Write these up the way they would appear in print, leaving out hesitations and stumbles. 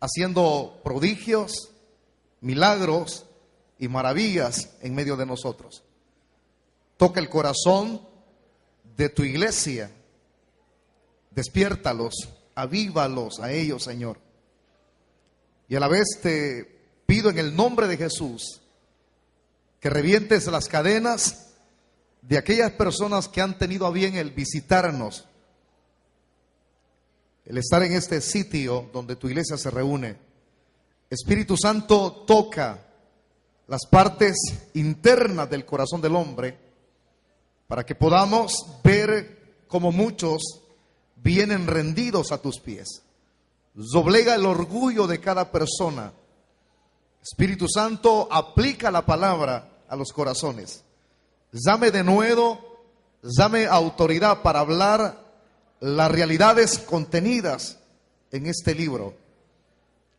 haciendo prodigios, milagros y maravillas en medio de nosotros. Toca el corazón de tu iglesia, despiértalos, avívalos a ellos, Señor. Y a la vez te pido en el nombre de Jesús que revientes las cadenas de aquellas personas que han tenido a bien el visitarnos, el estar en este sitio donde tu iglesia se reúne. Espíritu Santo, toca las partes internas del corazón del hombre para que podamos ver cómo muchos vienen rendidos a tus pies. Doblega el orgullo de cada persona. Espíritu Santo, aplica la palabra a los corazones. Dame de nuevo, dame autoridad para hablar las realidades contenidas en este libro.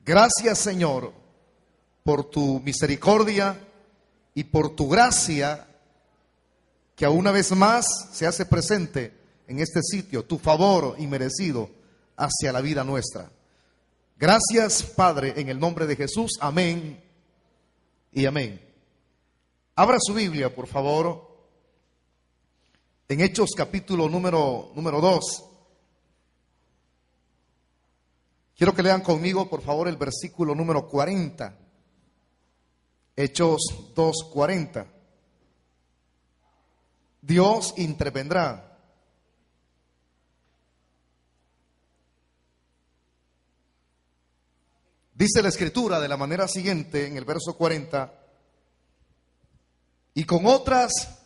Gracias, Señor, por tu misericordia y por tu gracia que una vez más se hace presente en este sitio, tu favor inmerecido hacia la vida nuestra. Gracias, Padre, en el nombre de Jesús. Amén y amén. Abra su Biblia, por favor, en Hechos capítulo número 2. Quiero que lean conmigo, por favor, el versículo número 40. Hechos 2:40. Dios intervendrá. Dice la Escritura de la manera siguiente en el verso 40: y con otras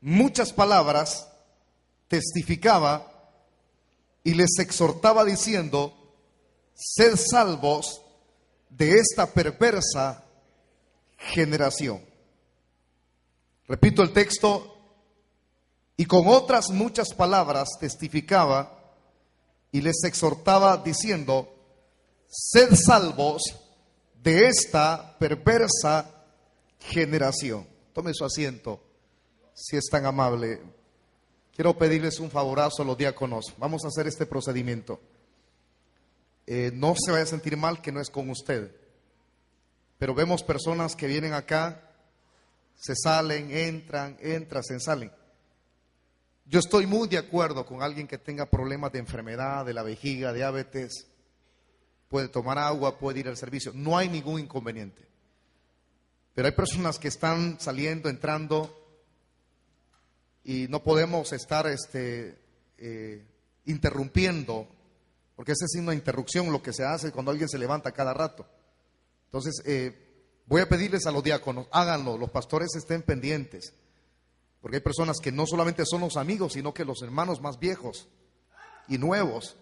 muchas palabras testificaba y les exhortaba diciendo: sed salvos de esta perversa generación. Repito el texto: y con otras muchas palabras testificaba y les exhortaba diciendo: sed salvos de esta perversa generación. Tome su asiento, si es tan amable. Quiero pedirles un favorazo a los diáconos. Vamos a hacer este procedimiento. No se vaya a sentir mal que no es con usted, pero vemos personas que vienen acá, se salen, entran, se salen. Yo estoy muy de acuerdo con alguien que tenga problemas de enfermedad, de la vejiga, diabetes. Puede tomar agua, puede ir al servicio, no hay ningún inconveniente. Pero hay personas que están saliendo, entrando, y no podemos estar interrumpiendo, porque esa es una interrupción lo que se hace cuando alguien se levanta cada rato. Entonces, voy a pedirles a los diáconos, háganlo, los pastores estén pendientes, porque hay personas que no solamente son los amigos, sino que los hermanos más viejos y nuevos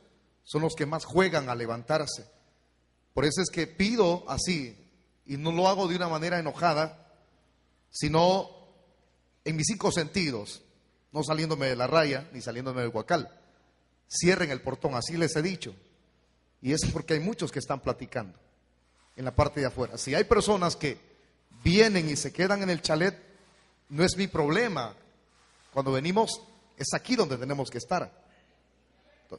son los que más juegan a levantarse. Por eso es que pido así, y no lo hago de una manera enojada, sino en mis 5 sentidos, no saliéndome de la raya, ni saliéndome del huacal. Cierren el portón, así les he dicho. Y es porque hay muchos que están platicando en la parte de afuera. Si hay personas que vienen y se quedan en el chalet, no es mi problema. Cuando venimos, es aquí donde tenemos que estar.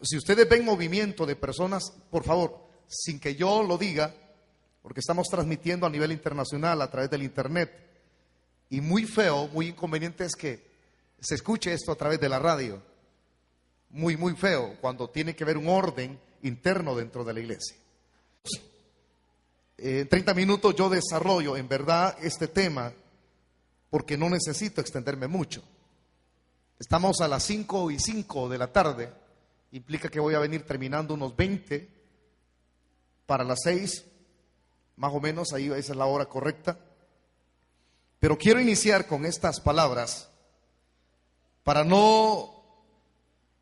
Si ustedes ven movimiento de personas, por favor, sin que yo lo diga, porque estamos transmitiendo a nivel internacional a través del internet, y muy feo, muy inconveniente es que se escuche esto a través de la radio. Muy, muy feo, cuando tiene que haber un orden interno dentro de la iglesia. En 30 minutos yo desarrollo en verdad este tema, porque no necesito extenderme mucho. Estamos a las 5:05 de la tarde, implica que voy a venir terminando unos 20 para las 6, más o menos, ahí esa es la hora correcta. Pero quiero iniciar con estas palabras para no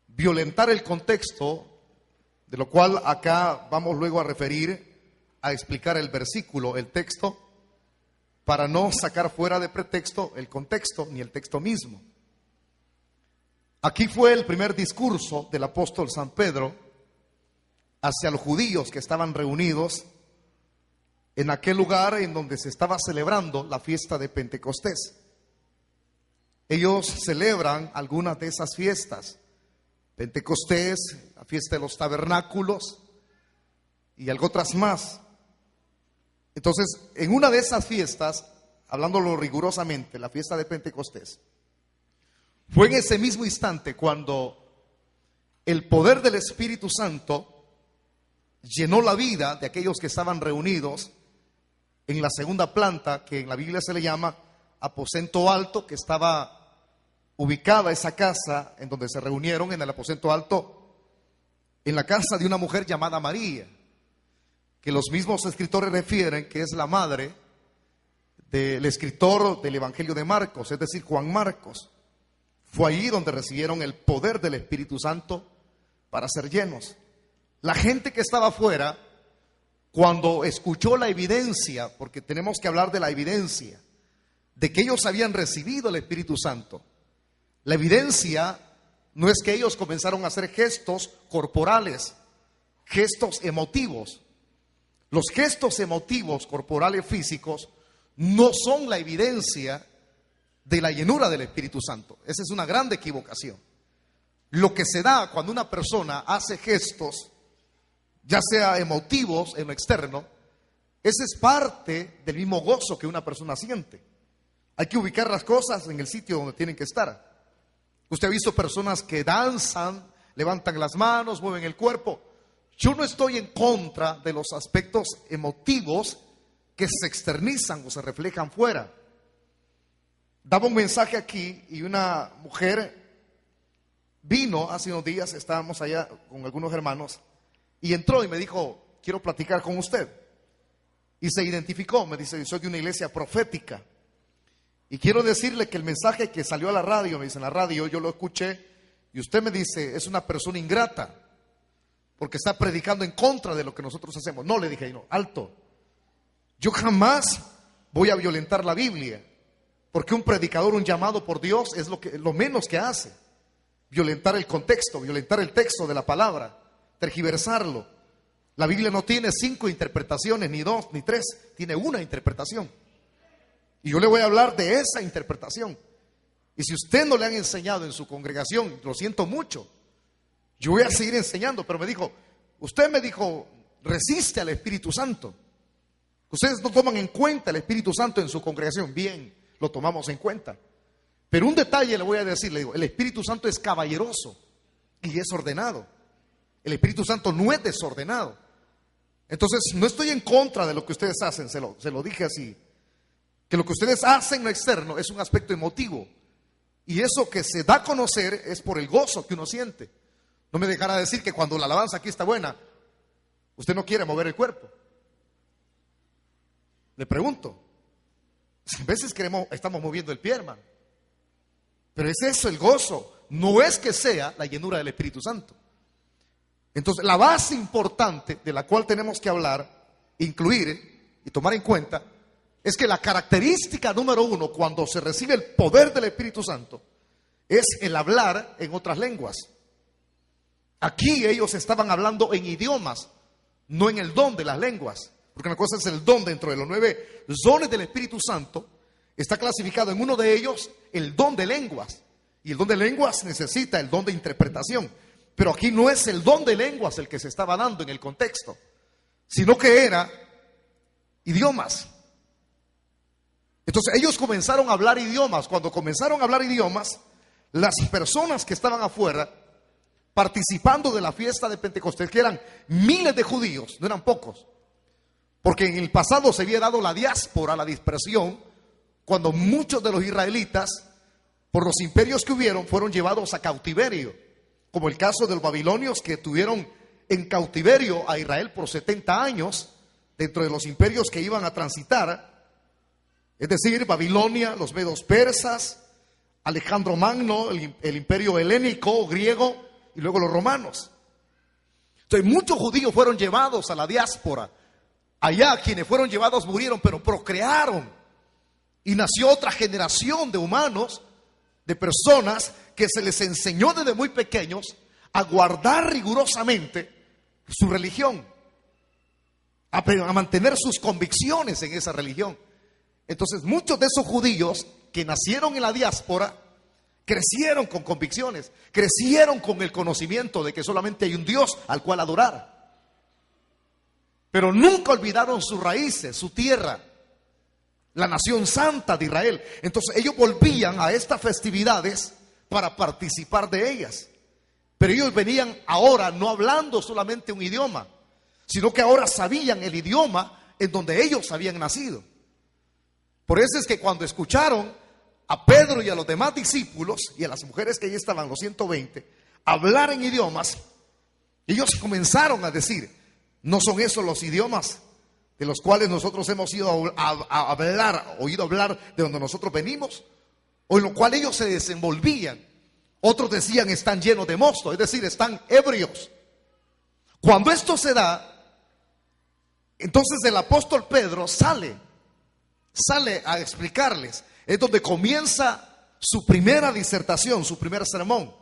violentar el contexto, de lo cual acá vamos luego a referir, a explicar el versículo, el texto, para no sacar fuera de pretexto el contexto ni el texto mismo. Aquí fue el primer discurso del apóstol San Pedro hacia los judíos que estaban reunidos en aquel lugar en donde se estaba celebrando la fiesta de Pentecostés. Ellos celebran algunas de esas fiestas: Pentecostés, la fiesta de los tabernáculos, y algo otras más. Entonces, en una de esas fiestas, hablándolo rigurosamente, la fiesta de Pentecostés, fue en ese mismo instante cuando el poder del Espíritu Santo llenó la vida de aquellos que estaban reunidos en la segunda planta, que en la Biblia se le llama aposento alto, que estaba ubicada esa casa en donde se reunieron, en el aposento alto, en la casa de una mujer llamada María, que los mismos escritores refieren que es la madre del escritor del Evangelio de Marcos, es decir, Juan Marcos. Fue allí donde recibieron el poder del Espíritu Santo para ser llenos. La gente que estaba afuera, cuando escuchó la evidencia, porque tenemos que hablar de la evidencia, de que ellos habían recibido el Espíritu Santo. La evidencia no es que ellos comenzaron a hacer gestos corporales, gestos emotivos. Los gestos emotivos, corporales, físicos, no son la evidencia de la llenura del Espíritu Santo. Esa es una gran equivocación. Lo que se da cuando una persona hace gestos, ya sea emotivos en lo externo, ese es parte del mismo gozo que una persona siente. Hay que ubicar las cosas en el sitio donde tienen que estar. Usted ha visto personas que danzan, levantan las manos, mueven el cuerpo. Yo no estoy en contra de los aspectos emotivos que se externizan o se reflejan fuera. Daba un mensaje aquí y una mujer vino hace unos días, estábamos allá con algunos hermanos, y entró y me dijo, quiero platicar con usted. Y se identificó, me dice, soy de una iglesia profética. Y quiero decirle que el mensaje que salió a la radio, me dice, en la radio yo lo escuché, y usted me dice, es una persona ingrata, porque está predicando en contra de lo que nosotros hacemos. No, le dije, no, alto. Yo jamás voy a violentar la Biblia, porque un predicador, un llamado por Dios, es lo menos que hace. Violentar el contexto, violentar el texto de la palabra, tergiversarlo. La Biblia no tiene 5 interpretaciones, ni 2, ni 3, tiene una interpretación. Y yo le voy a hablar de esa interpretación. Y si usted no le han enseñado en su congregación, lo siento mucho, yo voy a seguir enseñando. Pero usted me dijo, resiste al Espíritu Santo. Ustedes no toman en cuenta el Espíritu Santo en su congregación. Bien, lo tomamos en cuenta. Pero un detalle le voy a decir, le digo, el Espíritu Santo es caballeroso y es ordenado. El Espíritu Santo no es desordenado. Entonces, no estoy en contra de lo que ustedes hacen, se lo dije así. Que lo que ustedes hacen en lo externo es un aspecto emotivo. Y eso que se da a conocer es por el gozo que uno siente. No me dejará decir que cuando la alabanza aquí está buena, usted no quiere mover el cuerpo. Le pregunto. A veces estamos moviendo el pie, hermano. Pero es eso el gozo. No es que sea la llenura del Espíritu Santo. Entonces, la base importante de la cual tenemos que hablar, incluir y tomar en cuenta, es que la característica número 1 cuando se recibe el poder del Espíritu Santo es el hablar en otras lenguas. Aquí ellos estaban hablando en idiomas, no en el don de las lenguas. Porque una cosa es el don dentro de los 9 dones del Espíritu Santo. Está clasificado en uno de ellos el don de lenguas. Y el don de lenguas necesita el don de interpretación. Pero aquí no es el don de lenguas el que se estaba dando en el contexto, sino que era idiomas. Entonces ellos comenzaron a hablar idiomas. Cuando comenzaron a hablar idiomas, las personas que estaban afuera participando de la fiesta de Pentecostés, que eran miles de judíos, no eran pocos, porque en el pasado se había dado la diáspora, la dispersión, cuando muchos de los israelitas, por los imperios que hubieron, fueron llevados a cautiverio, como el caso de los babilonios, que tuvieron en cautiverio a Israel por 70 años, dentro de los imperios que iban a transitar, es decir, Babilonia, los medos persas, Alejandro Magno, el imperio helénico, griego, y luego los romanos. Entonces muchos judíos fueron llevados a la diáspora. Allá quienes fueron llevados murieron, pero procrearon. Y nació otra generación de humanos, de personas que se les enseñó desde muy pequeños a guardar rigurosamente su religión, a mantener sus convicciones en esa religión. Entonces muchos de esos judíos que nacieron en la diáspora crecieron con convicciones, crecieron con el conocimiento de que solamente hay un Dios al cual adorar. pero nunca olvidaron sus raíces, su tierra, la nación santa de Israel. Entonces ellos volvían a estas festividades para participar de ellas. Pero ellos venían ahora no hablando solamente un idioma, sino que ahora sabían el idioma en donde ellos habían nacido. Por eso es que cuando escucharon a Pedro y a los demás discípulos y a las mujeres que allí estaban, los 120, hablar en idiomas, ellos comenzaron a decir: ¿no son esos los idiomas de los cuales nosotros hemos ido a hablar, oído hablar de donde nosotros venimos? O en lo cual ellos se desenvolvían. Otros decían: están llenos de mosto, es decir, están ebrios. Cuando esto se da, entonces el apóstol Pedro sale a explicarles. Es donde comienza su primera disertación, su primer sermón.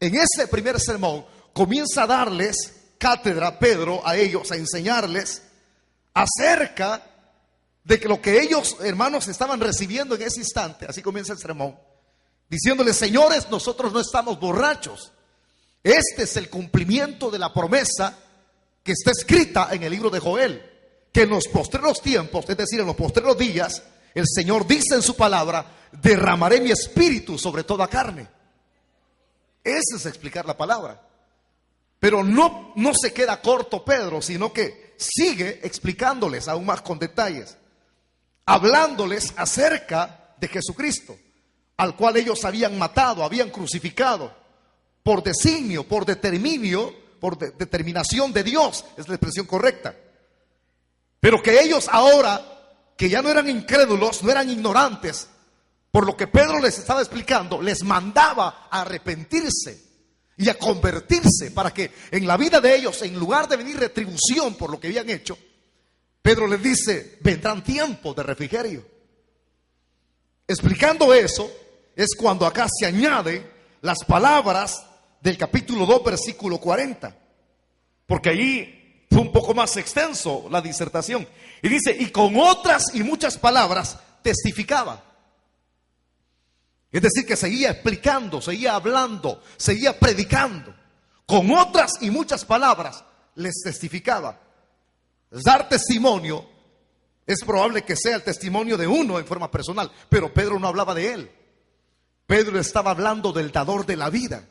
En ese primer sermón comienza a darles cátedra Pedro a ellos, a enseñarles acerca de que lo que ellos, hermanos, estaban recibiendo en ese instante. Así comienza el sermón, diciéndoles: señores, nosotros no estamos borrachos. Este es el cumplimiento de la promesa que está escrita en el libro de Joel, que en los postreros tiempos, es decir, en los postreros días, el Señor dice en su palabra: derramaré mi espíritu sobre toda carne. Ese es explicar la palabra. Pero no se queda corto Pedro, sino que sigue explicándoles aún más con detalles, hablándoles acerca de Jesucristo, al cual ellos habían matado, habían crucificado, por designio, por determinio, por determinación de Dios, es la expresión correcta. Pero que ellos ahora, que ya no eran incrédulos, no eran ignorantes, por lo que Pedro les estaba explicando, les mandaba a arrepentirse y a convertirse, para que en la vida de ellos, en lugar de venir retribución por lo que habían hecho, Pedro les dice: vendrán tiempos de refrigerio. Explicando eso, es cuando acá se añaden las palabras del capítulo 2, versículo 40, porque allí fue un poco más extenso la disertación. Y dice: y con otras y muchas palabras testificaba. Es decir, que seguía explicando, seguía hablando, seguía predicando. Con otras y muchas palabras les testificaba. Dar testimonio es probable que sea el testimonio de uno en forma personal, pero Pedro no hablaba de él. Pedro estaba hablando del dador de la vida.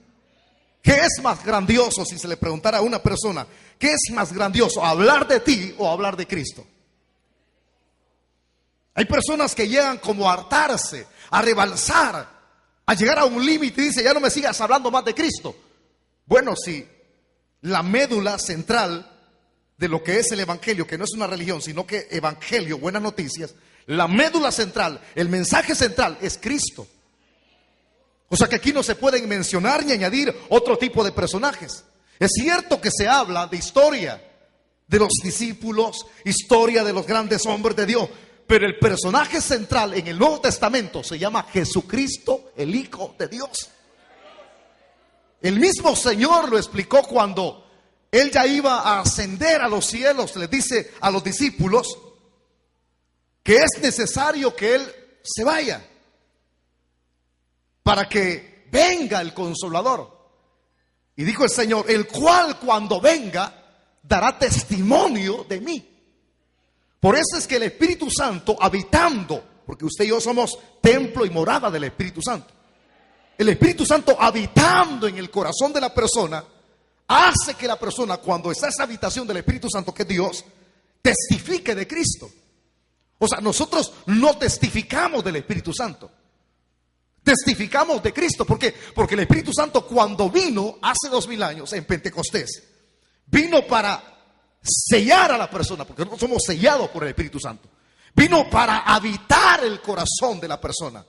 ¿Qué es más grandioso? Si se le preguntara a una persona, ¿qué es más grandioso? ¿Hablar de ti o hablar de Cristo? Hay personas que llegan como a hartarse, a rebalsar, a llegar a un límite y dice: ya no me sigas hablando más de Cristo. Bueno, si la médula central de lo que es el evangelio, que no es una religión, sino que evangelio, buenas noticias, la médula central, el mensaje central es Cristo. O sea que aquí no se pueden mencionar ni añadir otro tipo de personajes. Es cierto que se habla de historia de los discípulos, historia de los grandes hombres de Dios, pero el personaje central en el Nuevo Testamento se llama Jesucristo, el Hijo de Dios. El mismo Señor lo explicó cuando Él ya iba a ascender a los cielos. Le dice a los discípulos que es necesario que Él se vaya para que venga el Consolador. Y dijo el Señor: el cual cuando venga dará testimonio de mí. Por eso es que el Espíritu Santo habitando, porque usted y yo somos templo y morada del Espíritu Santo, el Espíritu Santo habitando en el corazón de la persona, hace que la persona, cuando está en esa habitación del Espíritu Santo, que es Dios, testifique de Cristo. O sea, nosotros no testificamos del Espíritu Santo, testificamos de Cristo. ¿Por qué? Porque el Espíritu Santo, cuando vino hace 2000 años en Pentecostés, vino para sellar a la persona, porque nosotros somos sellados por el Espíritu Santo. Vino para habitar el corazón de la persona.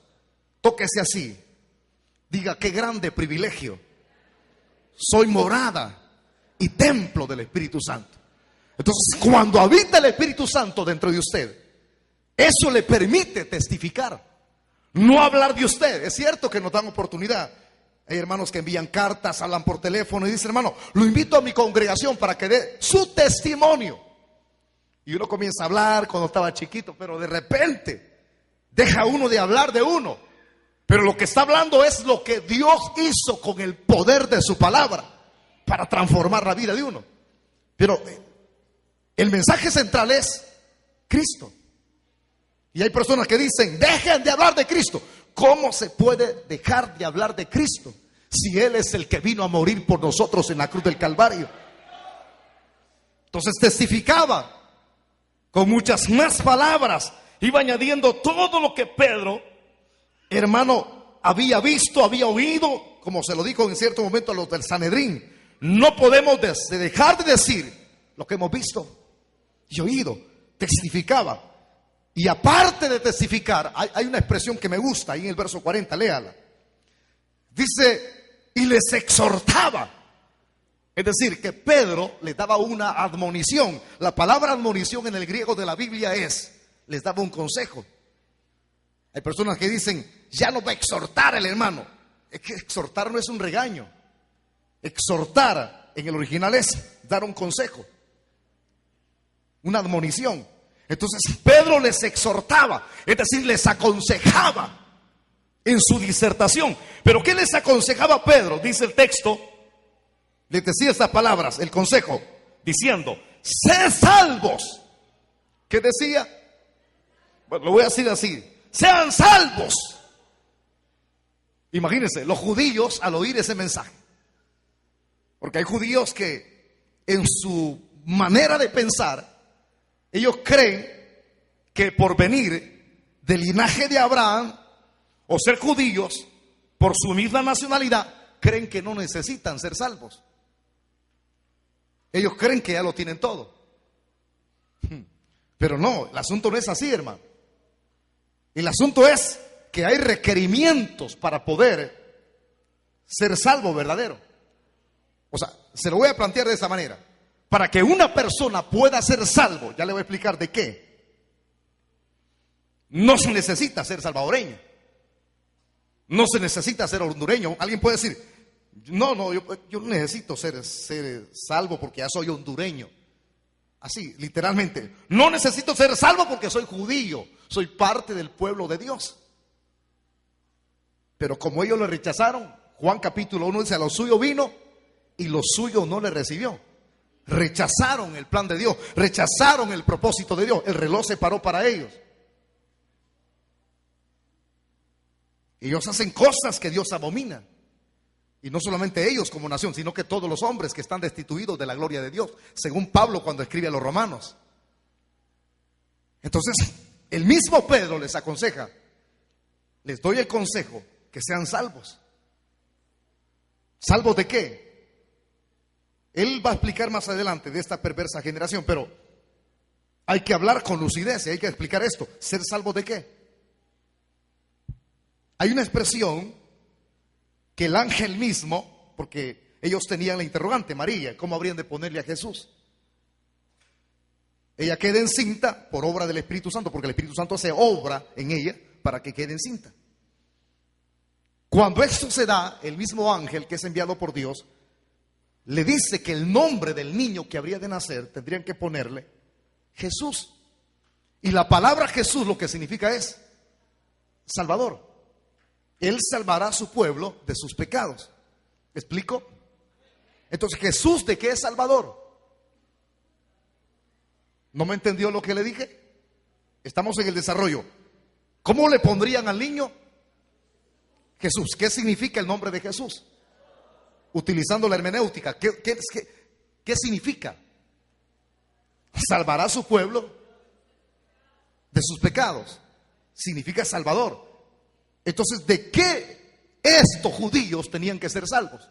Tóquese así, diga: qué grande privilegio, soy morada y templo del Espíritu Santo. Entonces, cuando habita el Espíritu Santo dentro de usted, eso le permite testificar, no hablar de usted. Es cierto que nos dan oportunidad. Hay hermanos que envían cartas, hablan por teléfono y dicen: hermano, lo invito a mi congregación para que dé su testimonio. Y uno comienza a hablar cuando estaba chiquito, pero de repente deja uno de hablar de uno. Pero lo que está hablando es lo que Dios hizo con el poder de su palabra para transformar la vida de uno. Pero El mensaje central es Cristo. Y hay personas que dicen, dejen de hablar de Cristo. ¿Cómo se puede dejar de hablar de Cristo si Él es el que vino a morir por nosotros en la cruz del Calvario? Entonces testificaba con muchas más palabras, iba añadiendo todo lo que Pedro, hermano, había visto, había oído, como se lo dijo en cierto momento a los del Sanedrín. No podemos dejar de decir lo que hemos visto y oído. Testificaba. Y aparte de testificar, hay una expresión que me gusta ahí en el verso 40, léala. Dice, y les exhortaba. Es decir, que Pedro les daba una admonición. La palabra admonición en el griego de la Biblia les daba un consejo. Hay personas que dicen, ya no va a exhortar el hermano. Es que exhortar no es un regaño. Exhortar en el original es dar un consejo, una admonición. Entonces Pedro les exhortaba, es decir, les aconsejaba en su disertación. ¿Pero qué les aconsejaba Pedro? Dice el texto, les decía estas palabras, el consejo, diciendo, sed salvos. ¿Qué decía? Bueno, lo voy a decir así, sean salvos. Imagínense, los judíos al oír ese mensaje, porque hay judíos que en su manera de pensar, ellos creen que por venir del linaje de Abraham o ser judíos, por su misma nacionalidad, creen que no necesitan ser salvos. Ellos creen que ya lo tienen todo. Pero no, el asunto no es así, hermano. El asunto es que hay requerimientos para poder ser salvo verdadero. O sea, se lo voy a plantear de esta manera. Para que una persona pueda ser salvo, ya le voy a explicar de qué. No se necesita ser salvadoreño. No se necesita ser hondureño. Alguien puede decir, no, yo no necesito ser salvo porque ya soy hondureño. Así, literalmente. No necesito ser salvo porque soy judío. Soy parte del pueblo de Dios. Pero como ellos lo rechazaron, Juan capítulo 1 dice, a lo suyo vino y lo suyo no le recibió. Rechazaron el plan de Dios, rechazaron el propósito de Dios. El reloj se paró para ellos. Ellos hacen cosas que Dios abomina. Y no solamente ellos como nación, sino que todos los hombres que están destituidos de la gloria de Dios, según Pablo cuando escribe a los romanos. Entonces, el mismo Pedro les aconseja, les doy el consejo, que sean salvos. ¿Salvos de qué? Él va a explicar más adelante de esta perversa generación, pero hay que hablar con lucidez y hay que explicar esto. ¿Ser salvo de qué? Hay una expresión que el ángel mismo, porque ellos tenían la interrogante, María, ¿cómo habrían de ponerle a Jesús? Ella queda encinta por obra del Espíritu Santo, porque el Espíritu Santo hace obra en ella para que quede encinta. Cuando esto se da, el mismo ángel que es enviado por Dios le dice que el nombre del niño que habría de nacer tendrían que ponerle Jesús. Y la palabra Jesús lo que significa es Salvador. Él salvará a su pueblo de sus pecados. ¿Me explico? Entonces, ¿Jesús de qué es Salvador? ¿No me entendió lo que le dije? Estamos en el desarrollo. ¿Cómo le pondrían al niño? Jesús. ¿Qué significa el nombre de Jesús? Utilizando la hermenéutica, ¿qué significa? Salvará a su pueblo de sus pecados. Significa Salvador. Entonces, ¿de qué estos judíos tenían que ser salvos?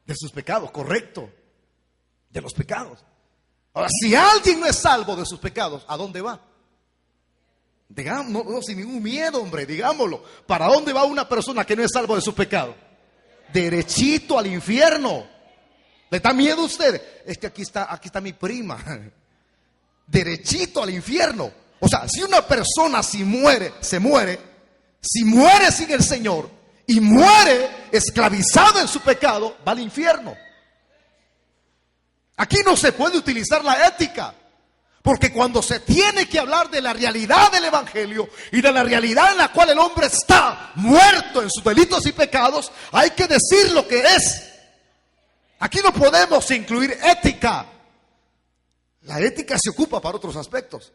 De sus pecados, correcto. De los pecados. Ahora, si alguien no es salvo de sus pecados, ¿a dónde va? Digamos, no, sin ningún miedo, hombre, digámoslo. ¿Para dónde va una persona que no es salvo de sus pecados? Derechito al infierno. ¿Le da miedo a usted? Es que aquí está mi prima. Derechito al infierno. O sea, si una persona se muere sin el Señor y muere esclavizado en su pecado, va al infierno. Aquí no se puede utilizar la ética, porque cuando se tiene que hablar de la realidad del evangelio y de la realidad en la cual el hombre está muerto en sus delitos y pecados, hay que decir lo que es. Aquí no podemos incluir ética. La ética se ocupa para otros aspectos.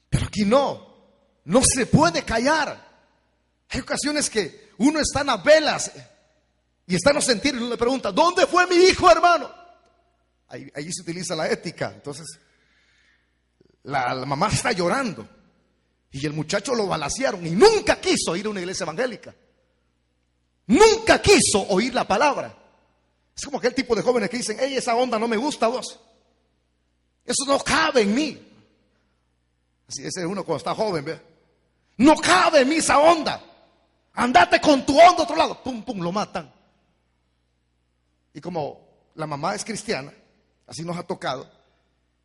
Pero aquí no se puede callar. Hay ocasiones que uno está en las velas y está en los sentidos y uno le pregunta, ¿dónde fue mi hijo, hermano? Ahí se utiliza la ética. Entonces, la mamá está llorando y el muchacho lo balacearon y nunca quiso ir a una iglesia evangélica. Nunca quiso oír la palabra. Es como aquel tipo de jóvenes que dicen, hey, esa onda no me gusta, vos. Eso no cabe en mí. Así ese es uno cuando está joven, ¿ve? No cabe en mí esa onda. Andate con tu onda a otro lado. Pum, pum, lo matan. Y como la mamá es cristiana, así nos ha tocado,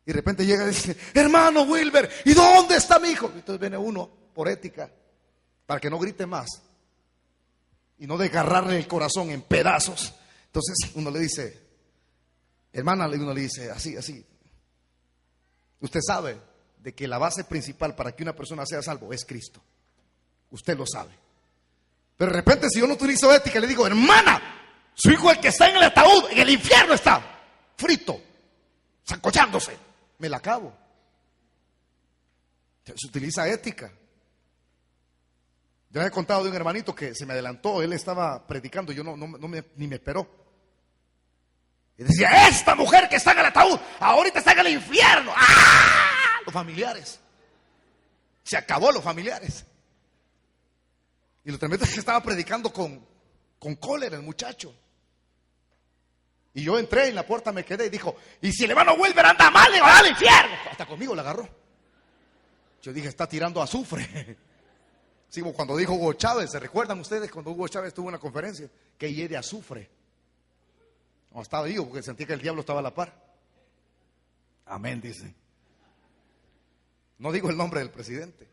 y de repente llega y dice, hermano Wilber, ¿y dónde está mi hijo? Y entonces viene uno por ética, para que no grite más y no desgarrarle el corazón en pedazos. Entonces uno le dice, hermana, uno le dice así, usted sabe de que la base principal para que una persona sea salvo es Cristo. Usted lo sabe. Pero de repente, si yo no utilizo ética, le digo, hermana, su hijo, el que está en el ataúd, en el infierno está, frito, sancochándose. Me la acabo. Se utiliza ética. Yo les he contado de un hermanito que se me adelantó, él estaba predicando, yo ni me esperó. Y decía, esta mujer que está en el ataúd, ahorita está en el infierno. ¡Ah! Los familiares. Se acabó los familiares. Y lo tremendo es que estaba predicando con cólera el muchacho. Y yo entré en la puerta, me quedé y dijo, y si el hermano Wilber anda mal, le va al infierno. Hasta conmigo le agarró. Yo dije, está tirando azufre. Sí, cuando dijo Hugo Chávez, ¿se recuerdan ustedes cuando Hugo Chávez tuvo una conferencia? Que hiere azufre. No estaba vivo porque sentía que el diablo estaba a la par. Amén, dice. No digo el nombre del presidente.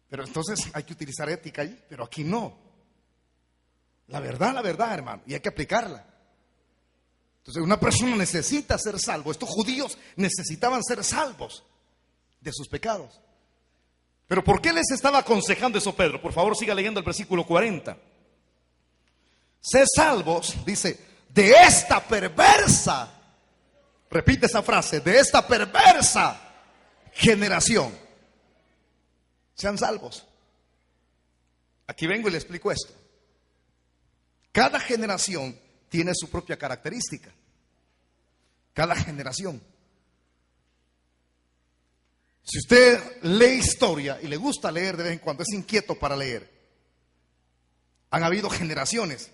Pero entonces hay que utilizar ética ahí, pero aquí no. La verdad, hermano, y hay que aplicarla. Entonces una persona necesita ser salvo. Estos judíos necesitaban ser salvos de sus pecados. Pero ¿por qué les estaba aconsejando eso Pedro? Por favor, siga leyendo el versículo 40. Sé salvos, dice, de esta perversa, repite esa frase, de esta perversa generación. Sean salvos. Aquí vengo y le explico esto. Cada generación tiene su propia característica. Cada generación. Si usted lee historia y le gusta leer de vez en cuando, es inquieto para leer, han habido generaciones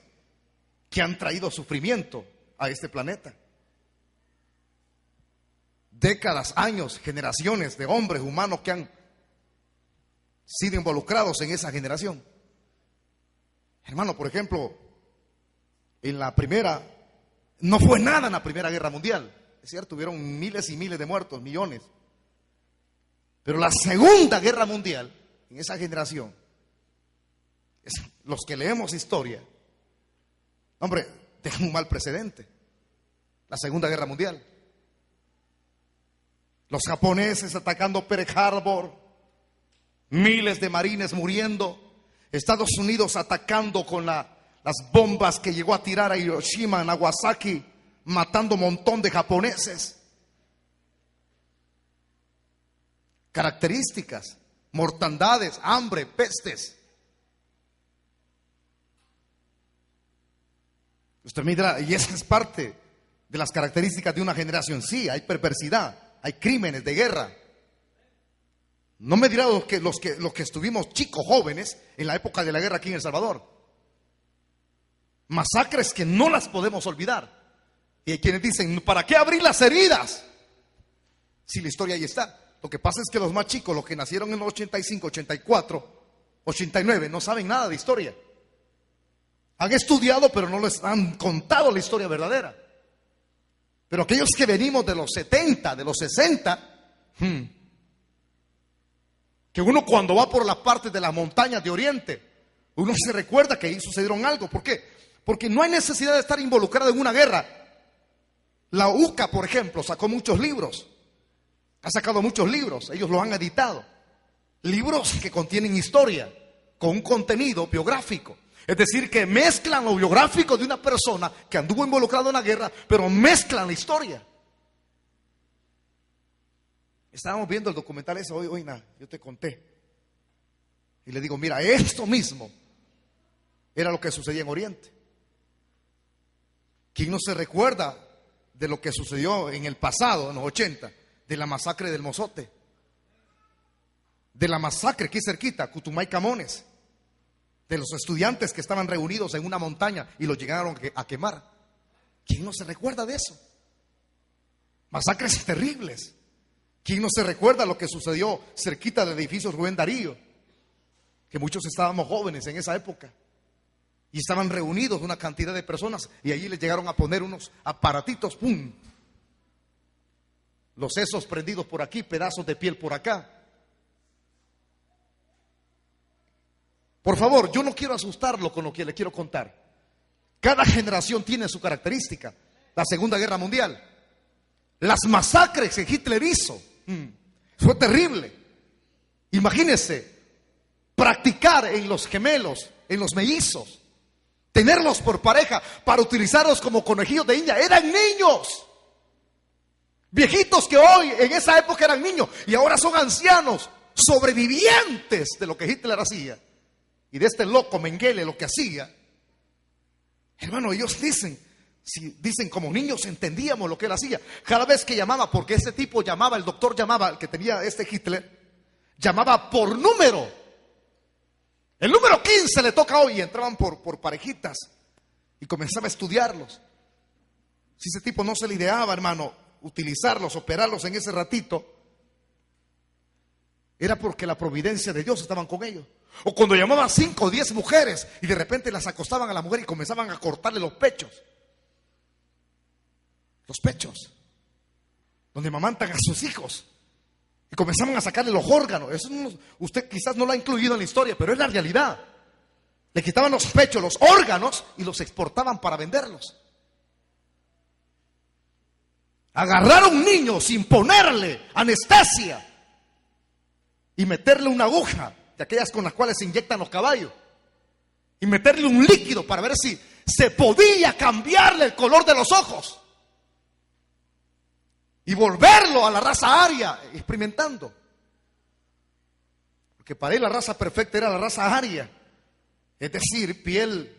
que han traído sufrimiento a este planeta. Décadas, años, generaciones de hombres humanos que han sido involucrados en esa generación. Hermano, por ejemplo, no fue nada en la Primera Guerra Mundial. Es cierto, hubieron miles y miles de muertos, millones. Pero la Segunda Guerra Mundial, en esa generación, los que leemos historia, hombre, deja un mal precedente. La Segunda Guerra Mundial. Los japoneses atacando Pearl Harbor, miles de marines muriendo, Estados Unidos atacando con las bombas que llegó a tirar a Hiroshima, Nagasaki, matando un montón de japoneses. Características, mortandades, hambre, pestes. Usted mira, y esa es parte de las características de una generación. Sí, hay perversidad, hay crímenes de guerra. No me dirá los que estuvimos chicos, jóvenes, en la época de la guerra aquí en El Salvador. Masacres que no las podemos olvidar. Y hay quienes dicen, ¿para qué abrir las heridas? Si la historia ahí está. Lo que pasa es que los más chicos, los que nacieron en los 85, 84, 89, no saben nada de historia. Han estudiado, pero no les han contado la historia verdadera. Pero aquellos que venimos de los 70, de los 60, que uno cuando va por las partes de las montañas de Oriente, uno se recuerda que ahí sucedieron algo. ¿Por qué? Porque no hay necesidad de estar involucrado en una guerra. La UCA, por ejemplo, sacó muchos libros. Ha sacado muchos libros, ellos los han editado. Libros que contienen historia, con un contenido biográfico. Es decir, que mezclan lo biográfico de una persona que anduvo involucrado en la guerra, pero mezclan la historia. Estábamos viendo el documental ese hoy, yo te conté. Y le digo, mira, esto mismo era lo que sucedía en Oriente. ¿Quién no se recuerda de lo que sucedió en el pasado, en los 80, de la masacre del Mozote? De la masacre aquí cerquita, Cutumay Camones, de los estudiantes que estaban reunidos en una montaña y los llegaron a quemar. ¿Quién no se recuerda de eso? Masacres terribles. ¿Quién no se recuerda lo que sucedió cerquita del edificio Rubén Darío? Que muchos estábamos jóvenes en esa época y estaban reunidos una cantidad de personas y allí les llegaron a poner unos aparatitos, ¡pum! Los sesos prendidos por aquí, pedazos de piel por acá. Por favor, yo no quiero asustarlo con lo que le quiero contar. Cada generación tiene su característica. La Segunda Guerra Mundial, las masacres que Hitler hizo, fue terrible. Imagínense, practicar en los gemelos, en los mellizos, tenerlos por pareja para utilizarlos como conejillos de India. Eran niños, viejitos que hoy en esa época eran niños y ahora son ancianos, sobrevivientes de lo que Hitler hacía y de este loco Mengele lo que hacía. Hermano, ellos dicen, si dicen como niños entendíamos lo que él hacía. Cada vez que llamaba, porque ese tipo llamaba, el doctor llamaba, el que tenía este Hitler, llamaba por número. El número 15 le toca hoy, y entraban por parejitas y comenzaba a estudiarlos. Si ese tipo no se le ideaba, hermano, utilizarlos, operarlos en ese ratito, era porque la providencia de Dios estaban con ellos. O cuando llamaban 5 o 10 mujeres y de repente las acostaban a la mujer y comenzaban a cortarle los pechos. Los pechos, donde amamantan a sus hijos. Y comenzaban a sacarle los órganos. Eso usted quizás no lo ha incluido en la historia, pero es la realidad. Le quitaban los pechos, los órganos y los exportaban para venderlos. Agarrar a un niño sin ponerle anestesia y meterle una aguja de aquellas con las cuales se inyectan los caballos y meterle un líquido para ver si se podía cambiarle el color de los ojos y volverlo a la raza aria, experimentando. Porque para él la raza perfecta era la raza aria, es decir, piel.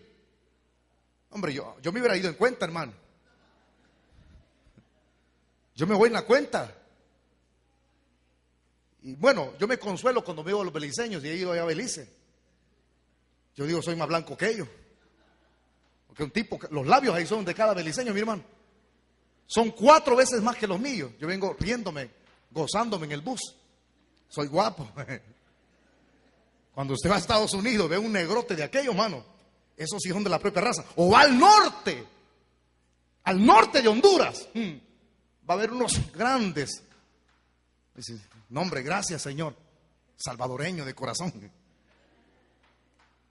Hombre, yo me hubiera ido en cuenta, hermano. Yo me voy en la cuenta. Y bueno, yo me consuelo cuando veo a los beliceños y he ido allá a Belice. Yo digo, soy más blanco que ellos. Porque un tipo, los labios ahí son de cada beliceño, mi hermano. Son 4 veces más que los míos. Yo vengo riéndome, gozándome en el bus. Soy guapo. Cuando usted va a Estados Unidos, ve un negrote de aquellos, mano. Esos sí son de la propia raza. O va al norte de Honduras. Va a haber unos grandes. Dice, no, hombre, gracias, Señor. Salvadoreño de corazón.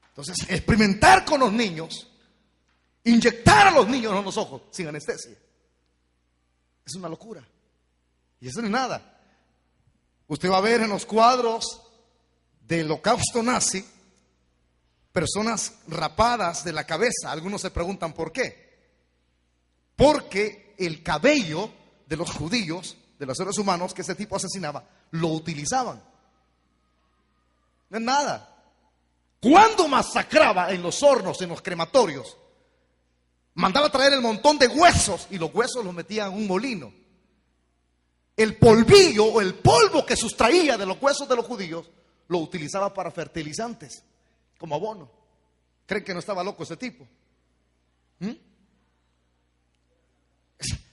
Entonces, experimentar con los niños, inyectar a los niños en los ojos sin anestesia, es una locura. Y eso no es nada. Usted va a ver en los cuadros del holocausto nazi personas rapadas de la cabeza. Algunos se preguntan por qué. Porque el cabello de los judíos, de los seres humanos que ese tipo asesinaba, lo utilizaban. No es nada. Cuando masacraba en los hornos, en los crematorios, mandaba a traer el montón de huesos y los huesos los metía en un molino. El polvillo o el polvo que sustraía de los huesos de los judíos lo utilizaba para fertilizantes, como abono. ¿Creen que no estaba loco ese tipo?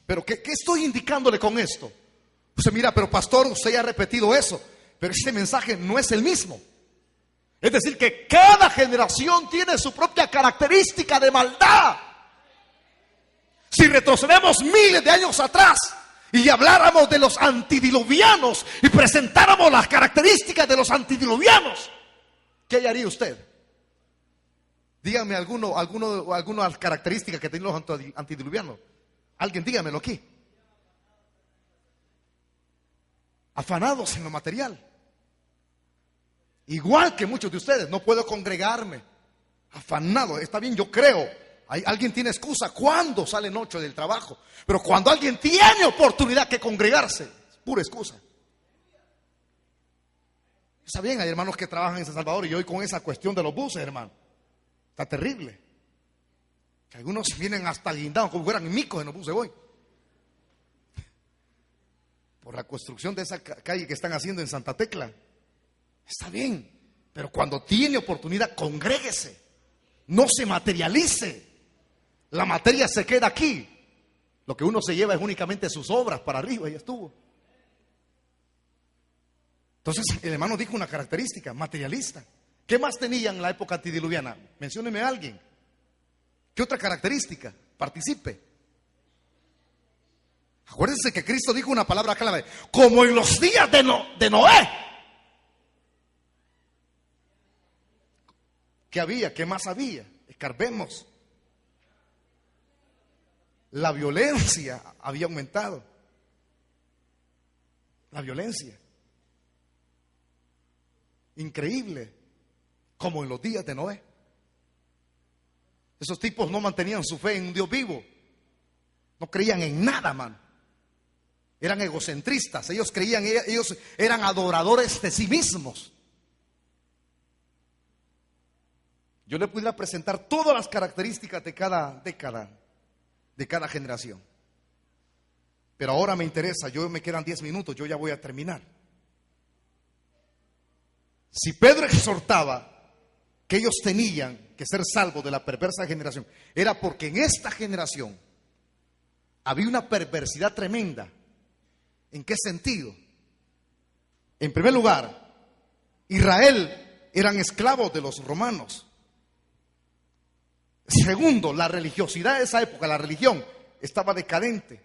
Pero ¿qué estoy indicándole con esto? Usted mira, pero pastor, usted ya ha repetido eso, pero este mensaje no es el mismo. Es decir, que cada generación tiene su propia característica de maldad. Si retrocedemos miles de años atrás y habláramos de los antidiluvianos y presentáramos las características de los antidiluvianos, ¿qué haría usted? Dígame algunas características que tienen los antidiluvianos. Alguien dígamelo aquí. Afanados en lo material. Igual que muchos de ustedes, no puedo congregarme. Afanado, está bien, yo creo. Alguien tiene excusa cuando sale noche del trabajo, pero cuando alguien tiene oportunidad que congregarse, es pura excusa. Está bien, hay hermanos que trabajan en San Salvador y hoy con esa cuestión de los buses, hermano, está terrible. Que algunos vienen hasta guindados como fueran micos en los buses hoy. Por la construcción de esa calle que están haciendo en Santa Tecla. Está bien, pero cuando tiene oportunidad, congréguese. No se materialice. La materia se queda aquí. Lo que uno se lleva es únicamente sus obras para arriba y estuvo. Entonces el hermano dijo una característica, materialista. ¿Qué más tenían en la época antediluviana? Mencióneme a alguien. ¿Qué otra característica? Participe. Acuérdense que Cristo dijo una palabra clave, como en los días de Noé. ¿Qué había? ¿Qué más había? Escarbemos. La violencia había aumentado. La violencia. Increíble. Como en los días de Noé. Esos tipos no mantenían su fe en un Dios vivo. No creían en nada, mano. Eran egocentristas. Ellos creían, ellos eran adoradores de sí mismos. Yo le pudiera presentar todas las características de cada década, de cada generación. Pero ahora me interesa, me quedan 10 minutos, yo ya voy a terminar. Si Pedro exhortaba que ellos tenían que ser salvos de la perversa generación, era porque en esta generación había una perversidad tremenda. ¿En qué sentido? En primer lugar, Israel eran esclavos de los romanos. Segundo, la religiosidad de esa época, la religión estaba decadente.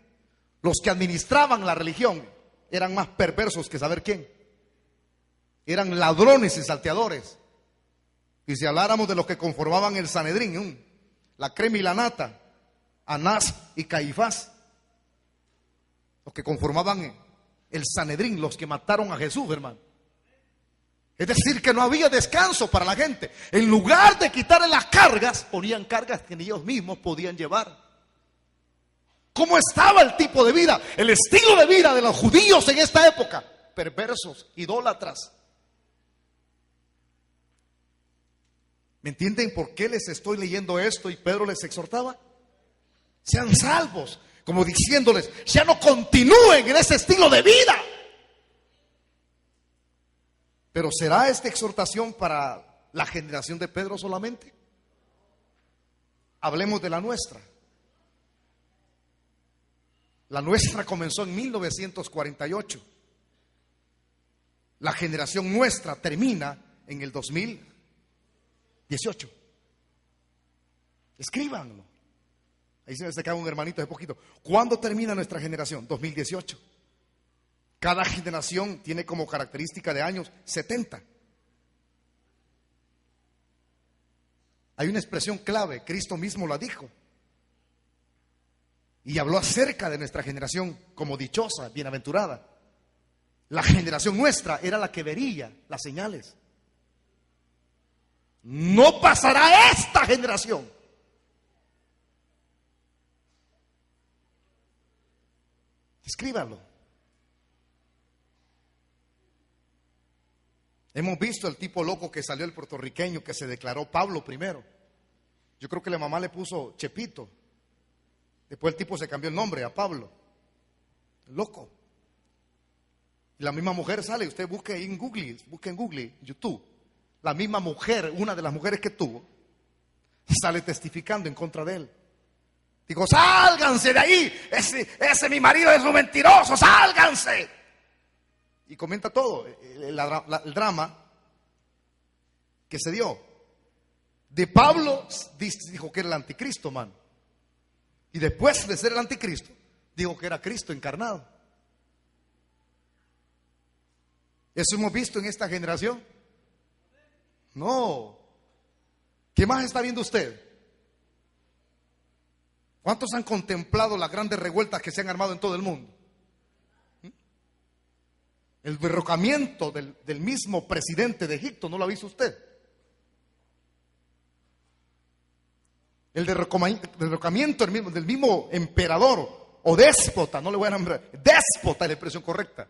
Los que administraban la religión eran más perversos que saber quién. Eran ladrones y salteadores. Y si habláramos de los que conformaban el Sanedrín, la crema y la nata, Anás y Caifás, los que conformaban el Sanedrín, los que mataron a Jesús, hermano. Es decir, que no había descanso para la gente. En lugar de quitarle las cargas, ponían cargas que ni ellos mismos podían llevar. ¿Cómo estaba el tipo de vida? El estilo de vida de los judíos en esta época. Perversos, idólatras. ¿Me entienden por qué les estoy leyendo esto y Pedro les exhortaba? Sean salvos, como diciéndoles, ya no continúen en ese estilo de vida. Pero ¿será esta exhortación para la generación de Pedro solamente? Hablemos de la nuestra. La nuestra comenzó en 1948. La generación nuestra termina en el 2018. Escríbanlo. Ahí se me acercaba un hermanito hace poquito. ¿Cuándo termina nuestra generación? 2018. Cada generación tiene como característica de años 70. Hay una expresión clave, Cristo mismo la dijo. Y habló acerca de nuestra generación como dichosa, bienaventurada. La generación nuestra era la que vería las señales. No pasará esta generación. Escríbalo. Hemos visto el tipo loco que salió, el puertorriqueño que se declaró Pablo primero. Yo creo que la mamá le puso Chepito. Después el tipo se cambió el nombre a Pablo. Loco. Y la misma mujer sale, usted busque ahí en Google, YouTube. La misma mujer, una de las mujeres que tuvo, sale testificando en contra de él. Digo, sálganse de ahí, ese mi marido es un mentiroso, sálganse. Y comenta todo, el drama que se dio. De Pablo dijo que era el anticristo, man. Y después de ser el anticristo, dijo que era Cristo encarnado. ¿Eso hemos visto en esta generación? No. ¿Qué más está viendo usted? ¿Cuántos han contemplado las grandes revueltas que se han armado en todo el mundo? El derrocamiento del mismo presidente de Egipto, ¿no lo ha visto usted? el derrocamiento del mismo emperador o déspota, no le voy a nombrar, déspota es la expresión correcta,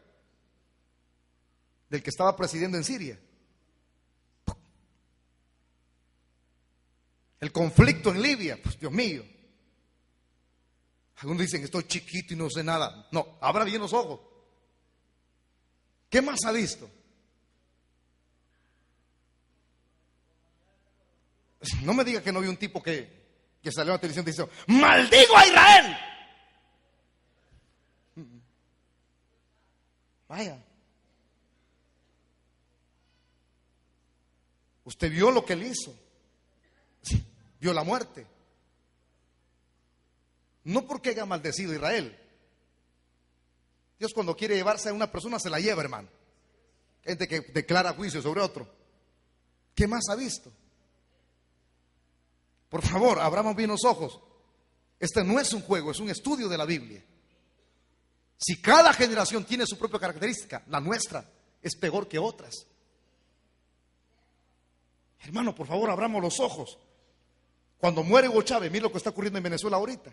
del que estaba presidiendo en Siria. El conflicto en Libia, pues Dios mío. Algunos dicen, estoy chiquito y no sé nada. No, abra bien los ojos. ¿Qué más ha visto? No me diga que no vi un tipo que salió a la televisión diciendo, ¡maldigo a Israel! Vaya. Usted vio lo que él hizo. Vio la muerte. No porque haya maldecido a Israel. Dios cuando quiere llevarse a una persona se la lleva, hermano. Gente que declara juicio sobre otro. ¿Qué más ha visto? Por favor, abramos bien los ojos. Este no es un juego, es un estudio de la Biblia. Si cada generación tiene su propia característica, la nuestra es peor que otras. Hermano, por favor, abramos los ojos. Cuando muere Hugo Chávez, mira lo que está ocurriendo en Venezuela ahorita.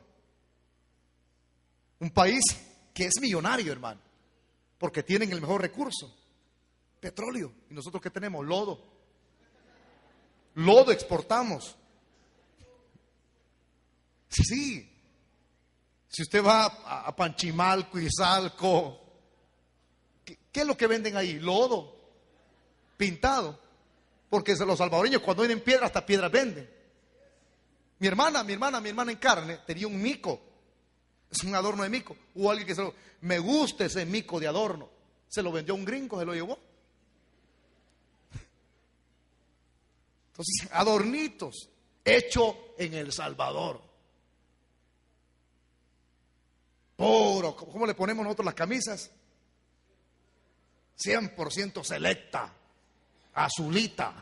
Un país que es millonario, hermano, porque tienen el mejor recurso, petróleo. Y nosotros ¿qué tenemos? Lodo. Lodo exportamos. Sí. Si usted va a Panchimalco, Izalco, ¿qué es lo que venden ahí? Lodo pintado. Porque los salvadoreños cuando vienen piedra, hasta piedras venden. Mi hermana en carne tenía un mico. Es un adorno de mico. Hubo alguien que me gusta ese mico de adorno. Se lo vendió a un gringo, se lo llevó. Entonces, adornitos, hecho en El Salvador. Puro, ¿cómo le ponemos nosotros las camisas? 100% selecta, azulita.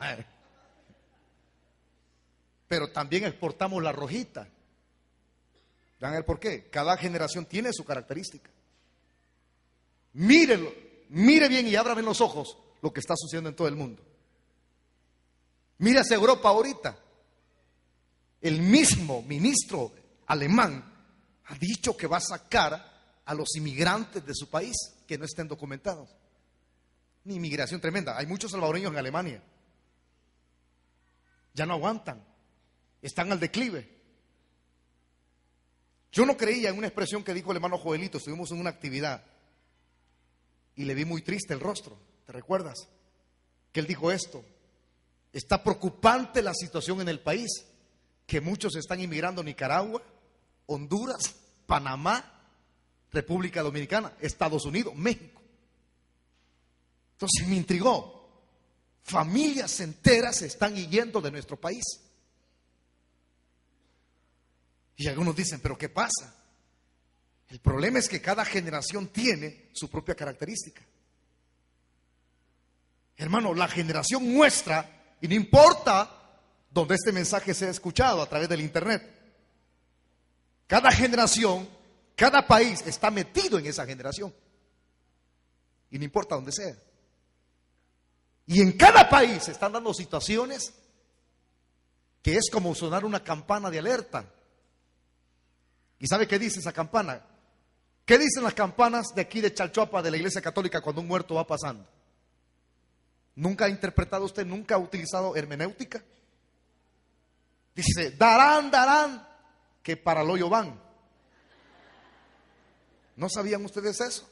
Pero también exportamos la rojita. ¿Van a ver por qué? Cada generación tiene su característica. Mírelo, mire bien y abra bien los ojos lo que está sucediendo en todo el mundo. Mire hacia Europa ahorita. El mismo ministro alemán ha dicho que va a sacar a los inmigrantes de su país que no estén documentados. Una inmigración tremenda. Hay muchos salvadoreños en Alemania. Ya no aguantan. Están al declive. Yo no creía en una expresión que dijo el hermano Joelito. Estuvimos en una actividad y le vi muy triste el rostro. ¿Te recuerdas? Que él dijo esto. Está preocupante la situación en el país, que muchos están inmigrando a Nicaragua, Honduras, Panamá, República Dominicana, Estados Unidos, México. Entonces me intrigó. Familias enteras se están yendo de nuestro país. Y algunos dicen, ¿pero qué pasa? El problema es que cada generación tiene su propia característica. Hermano, la generación nuestra, y no importa donde este mensaje sea escuchado a través del internet, cada generación, cada país está metido en esa generación. Y no importa dónde sea. Y en cada país se están dando situaciones que es como sonar una campana de alerta. ¿Y sabe qué dice esa campana? ¿Qué dicen las campanas de aquí de Chalchuapa, de la Iglesia Católica, cuando un muerto va pasando? ¿Nunca ha interpretado usted, nunca ha utilizado hermenéutica? Dice, darán, que para el hoyo van. ¿No sabían ustedes eso?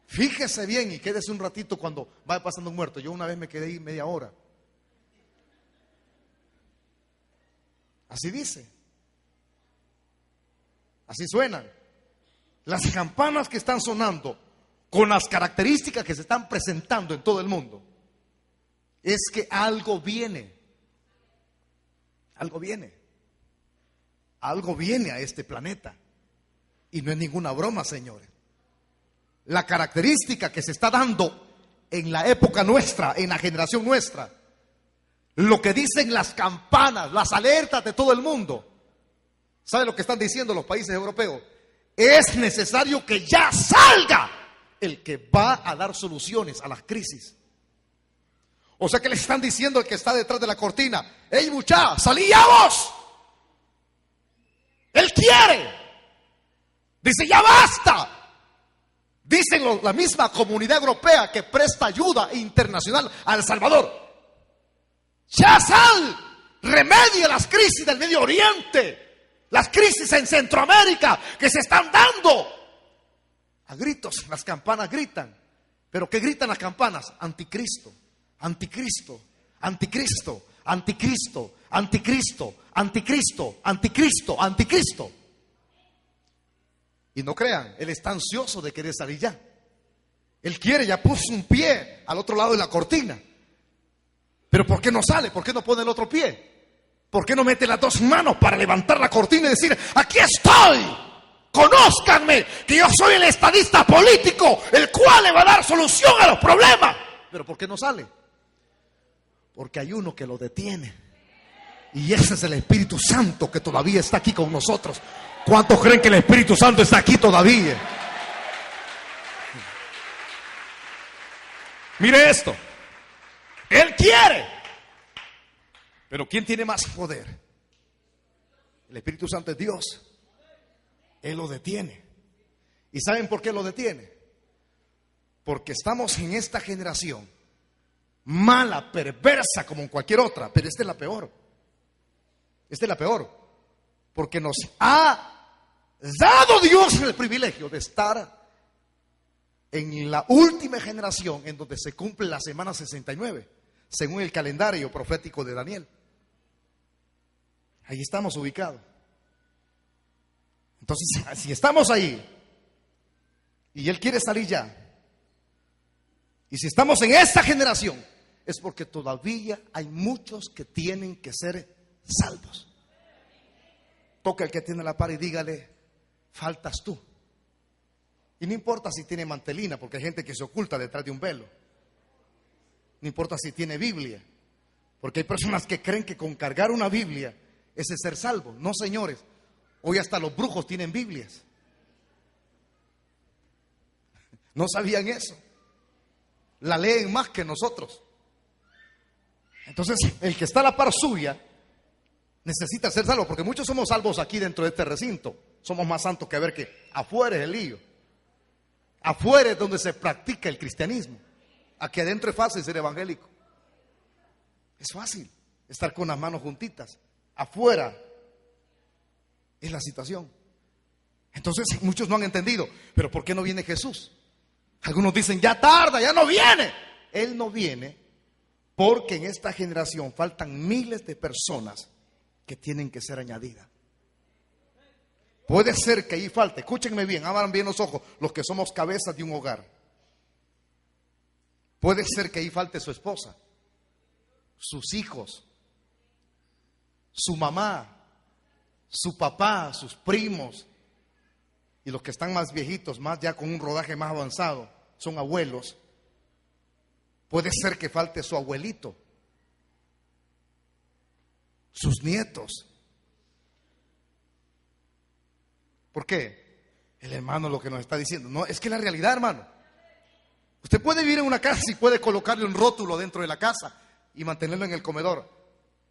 Fíjese bien y quédese un ratito cuando vaya pasando un muerto. Yo una vez me quedé ahí media hora. Así dice. Así suenan. Las campanas que están sonando con las características que se están presentando en todo el mundo, es que algo viene. Algo viene. Algo viene a este planeta. Y no es ninguna broma, señores. La característica que se está dando en la época nuestra, en la generación nuestra, lo que dicen las campanas, las alertas de todo el mundo, ¿sabe lo que están diciendo los países europeos? Es necesario que ya salga el que va a dar soluciones a las crisis. O sea que le están diciendo al que está detrás de la cortina: ¡Ey, muchacha, salí ya vos! Él quiere. Dice: ¡ya basta! Dicen la misma comunidad europea que presta ayuda internacional a El Salvador: ¡ya sal! Remedia las crisis del Medio Oriente, las crisis en Centroamérica que se están dando. A gritos, las campanas gritan. ¿Pero qué gritan las campanas? Anticristo, anticristo, anticristo, anticristo, anticristo, anticristo, anticristo, anticristo. Y no crean, él está ansioso de querer salir ya. Él quiere, ya puso un pie al otro lado de la cortina. Pero ¿por qué no sale? ¿Por qué no pone el otro pie? ¿Por qué no mete las dos manos para levantar la cortina y decir: aquí estoy, conózcanme, que yo soy el estadista político, el cual le va a dar solución a los problemas? Pero ¿por qué no sale? Porque hay uno que lo detiene. Y ese es el Espíritu Santo, que todavía está aquí con nosotros. ¿Cuántos creen que el Espíritu Santo está aquí todavía? Mire esto. Él quiere. Pero ¿quién tiene más poder? El Espíritu Santo es Dios. Él lo detiene. ¿Y saben por qué lo detiene? Porque estamos en esta generación mala, perversa como en cualquier otra, pero esta es la peor. Esta es la peor. Porque nos ha dado Dios el privilegio de estar en la última generación en donde se cumple la semana 69, según el calendario profético de Daniel. Ahí estamos ubicados. Entonces, si estamos ahí y Él quiere salir ya, y si estamos en esta generación, es porque todavía hay muchos que tienen que ser salvos. Toca al que tiene la par y dígale: faltas tú. Y no importa si tiene mantelina, porque hay gente que se oculta detrás de un velo. No importa si tiene Biblia, porque hay personas que creen que con cargar una Biblia es ser salvo. No, señores, hoy hasta los brujos tienen Biblias. ¿No sabían eso? La leen más que nosotros. Entonces, el que está a la par suya necesita ser salvo, porque muchos somos salvos aquí dentro de este recinto. Somos más santos que ver que afuera es el lío. Afuera es donde se practica el cristianismo. Aquí adentro es fácil ser evangélico. Es fácil estar con las manos juntitas. Afuera es la situación. Entonces muchos no han entendido. ¿Pero por qué no viene Jesús? Algunos dicen: ya tarda, ya no viene. Él no viene porque en esta generación faltan miles de personas que tienen que ser añadidas. Puede ser que ahí falte, escúchenme bien, abran bien los ojos, los que somos cabezas de un hogar. Puede ser que ahí falte su esposa, sus hijos, su mamá, su papá, sus primos. Y los que están más viejitos, más ya con un rodaje más avanzado, son abuelos. Puede ser que falte su abuelito, sus nietos. ¿Por qué? El hermano lo que nos está diciendo. No, es que la realidad, hermano. Usted puede vivir en una casa y puede colocarle un rótulo dentro de la casa y mantenerlo en el comedor: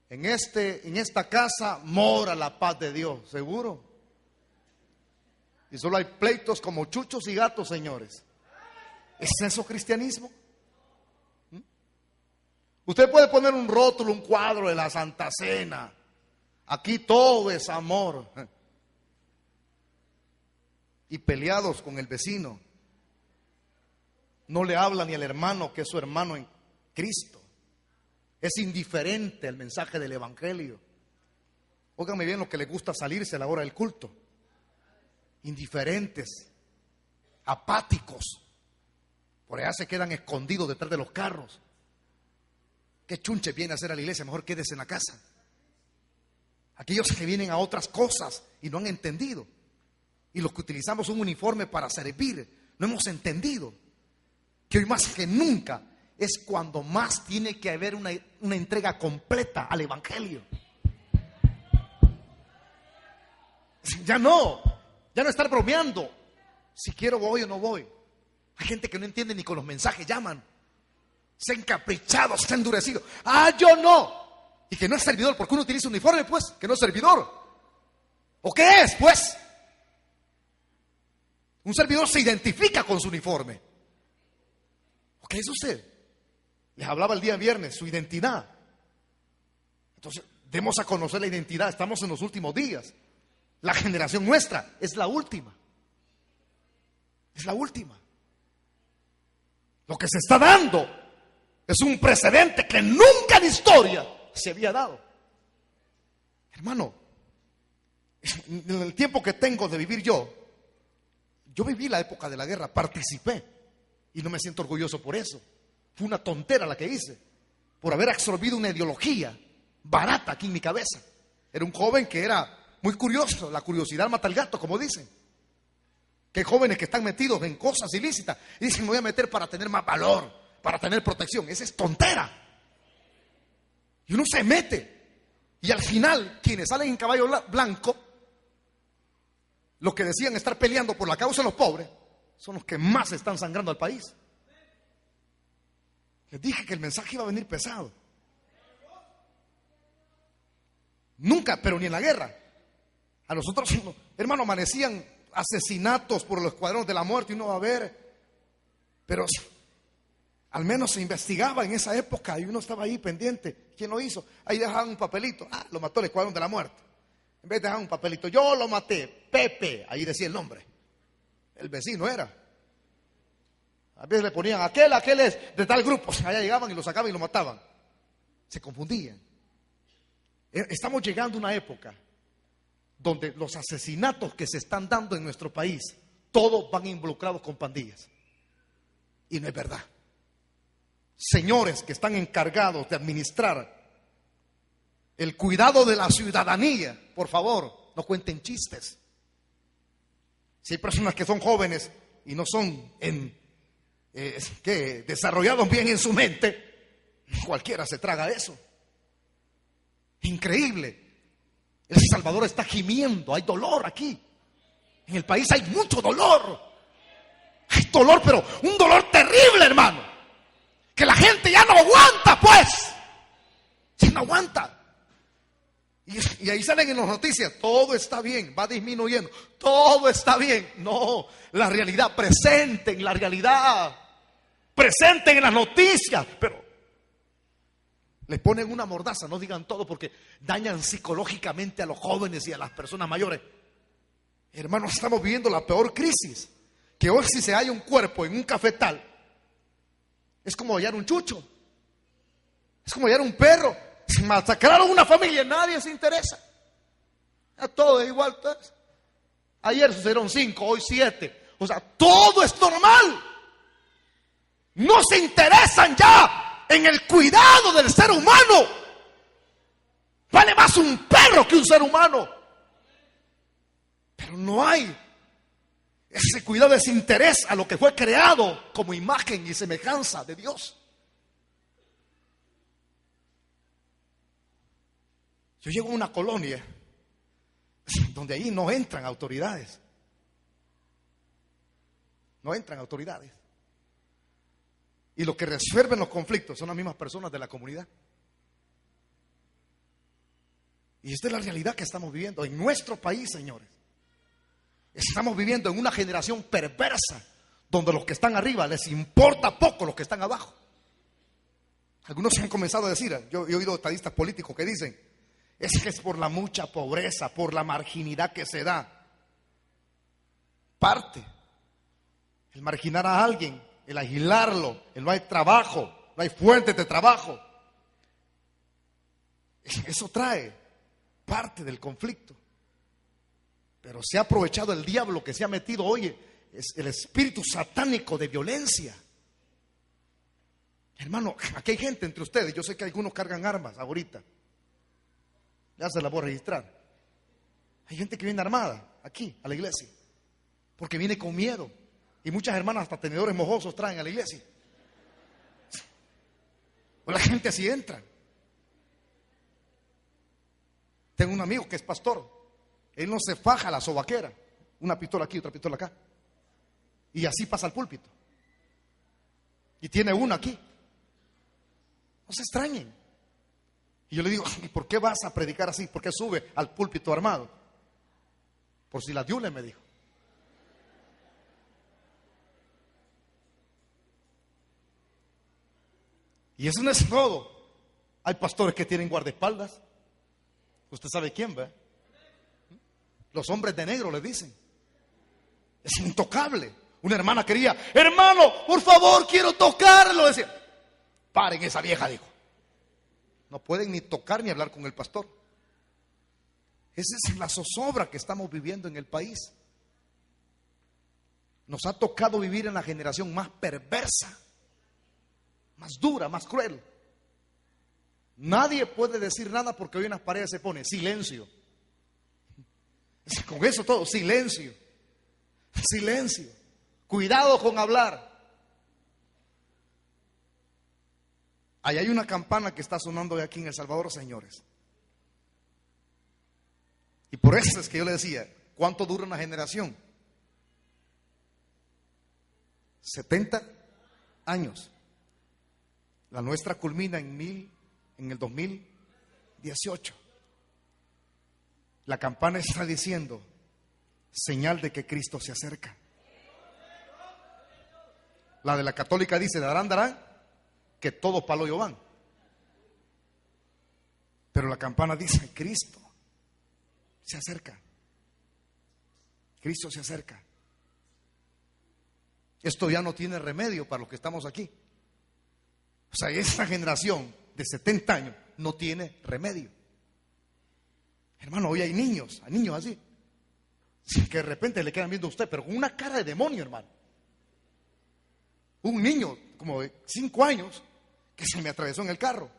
en esta casa mora la paz de Dios. ¿Seguro? Y solo hay pleitos como chuchos y gatos, señores. ¿Es eso cristianismo? Usted puede poner un rótulo, un cuadro de la Santa Cena: aquí todo es amor. Y peleados con el vecino, no le habla ni al hermano que es su hermano en Cristo. Es indiferente al mensaje del evangelio. Óigame bien lo que le gusta salirse a la hora del culto. Indiferentes, apáticos. Por allá se quedan escondidos detrás de los carros. ¿Qué chunche viene a hacer a la iglesia? Mejor quédese en la casa. Aquellos que vienen a otras cosas y no han entendido. Y los que utilizamos un uniforme para servir, no hemos entendido que hoy más que nunca es cuando más tiene que haber una entrega completa al evangelio. Ya no estar bromeando. Si quiero voy o no voy. Hay gente que no entiende ni con los mensajes llaman. Se ha encaprichado, se ha endurecido. Ah, yo no. Y que no es servidor, porque uno utiliza uniforme, pues, que no es servidor. ¿O qué es, pues? Un servidor se identifica con su uniforme. ¿O qué es usted? Les hablaba el día viernes, su identidad. Entonces, demos a conocer la identidad. Estamos en los últimos días. La generación nuestra es la última. Es la última. Lo que se está dando es un precedente que nunca en la historia se había dado. Hermano, en el tiempo que tengo de vivir yo viví la época de la guerra, participé y no me siento orgulloso por eso. Fue una tontera la que hice, por haber absorbido una ideología barata aquí en mi cabeza. Era un joven que era muy curioso, la curiosidad mata al gato, como dicen. Que hay jóvenes que están metidos en cosas ilícitas y dicen, me voy a meter para tener más valor, para tener protección. Esa es tontera. Y uno se mete. Y al final, quienes salen en caballo blanco, los que decían estar peleando por la causa de los pobres, son los que más están sangrando al país. Les dije que el mensaje iba a venir pesado. Nunca, pero ni en la guerra. A nosotros, hermano, amanecían asesinatos por los escuadrones de la muerte y uno va a ver. Pero al menos se investigaba en esa época y uno estaba ahí pendiente. ¿Quién lo hizo? Ahí dejaban un papelito. Ah, lo mató el escuadrón de la muerte. En vez de dejar un papelito, yo lo maté, Pepe. Ahí decía el nombre. El vecino era. A veces le ponían, aquel es de tal grupo. Allá llegaban y lo sacaban y lo mataban. Se confundían. Estamos llegando a una época donde los asesinatos que se están dando en nuestro país, todos van involucrados con pandillas. Y no es verdad. Señores que están encargados de administrar el cuidado de la ciudadanía, por favor, no cuenten chistes. Si hay personas que son jóvenes y no son desarrollados bien en su mente, cualquiera se traga eso. Increíble. El Salvador está gimiendo, hay dolor aquí. En el país hay mucho dolor. Hay dolor, pero un dolor terrible, hermano. Que la gente ya no aguanta, pues. Ya no aguanta. Y ahí salen en las noticias, todo está bien, va disminuyendo, todo está bien. No, la realidad, presenten la realidad, presenten en las noticias, pero les ponen una mordaza, no digan todo porque dañan psicológicamente a los jóvenes y a las personas mayores. Hermanos, estamos viviendo la peor crisis, que hoy si se halla un cuerpo en un cafetal, es como hallar un chucho, es como hallar un perro. Si masacraron una familia, nadie se interesa. A todo es igual. Ayer sucedieron 5, hoy 7. O sea, todo es normal. No se interesan ya en el cuidado del ser humano. Vale más un perro que un ser humano. Pero no hay ese cuidado, ese interés a lo que fue creado como imagen y semejanza de Dios. Yo llego a una colonia donde ahí no entran autoridades. No entran autoridades. Y lo que resuelven los conflictos son las mismas personas de la comunidad. Y esta es la realidad que estamos viviendo en nuestro país, señores. Estamos viviendo en una generación perversa donde los que están arriba les importa poco los que están abajo. Algunos se han comenzado a decir, yo he oído estadistas políticos que dicen, es que es por la mucha pobreza, por la marginidad que se da. Parte. El marginar a alguien, el aislarlo, el no hay trabajo, no hay fuentes de trabajo. Eso trae parte del conflicto. Pero se ha aprovechado el diablo que se ha metido hoy, es el espíritu satánico de violencia. Hermano, aquí hay gente entre ustedes, yo sé que algunos cargan armas ahorita. Ya se la voy a registrar. Hay gente que viene armada aquí a la iglesia porque viene con miedo. Y muchas hermanas hasta tenedores mojosos traen a la iglesia. O la gente así entra. Tengo un amigo que es pastor. Él no se faja la sobaquera. Una pistola aquí, otra pistola acá. Y así pasa al púlpito. Y tiene una aquí. No se extrañen. Y yo le digo, ¿y por qué vas a predicar así? ¿Por qué sube al púlpito armado? Por si la diule, me dijo. Y eso no es todo. Hay pastores que tienen guardaespaldas. Usted sabe quién, ¿ve? Los hombres de negro le dicen. Es intocable. Una hermana quería, hermano, por favor, quiero tocarlo. Decía, paren esa vieja, dijo. No pueden ni tocar ni hablar con el pastor. Esa es la zozobra que estamos viviendo en el país. Nos ha tocado vivir en la generación más perversa, más dura, más cruel. Nadie puede decir nada porque hoy en las paredes se pone silencio. Con eso todo, silencio. Silencio. Cuidado con hablar. Ahí hay una campana que está sonando de aquí en El Salvador, señores. Y por eso es que yo le decía, ¿cuánto dura una generación? 70 años. La nuestra culmina en el 2018. La campana está diciendo, señal de que Cristo se acerca. La de la católica dice, darán, que todos palo y van. Pero la campana dice, Cristo se acerca. Cristo se acerca. Esto ya no tiene remedio para los que estamos aquí. O sea, esta generación de 70 años no tiene remedio. Hermano, hoy hay niños así, que de repente le quedan viendo a usted, pero con una cara de demonio, hermano. Un niño como de 5 años que se me atravesó en el carro.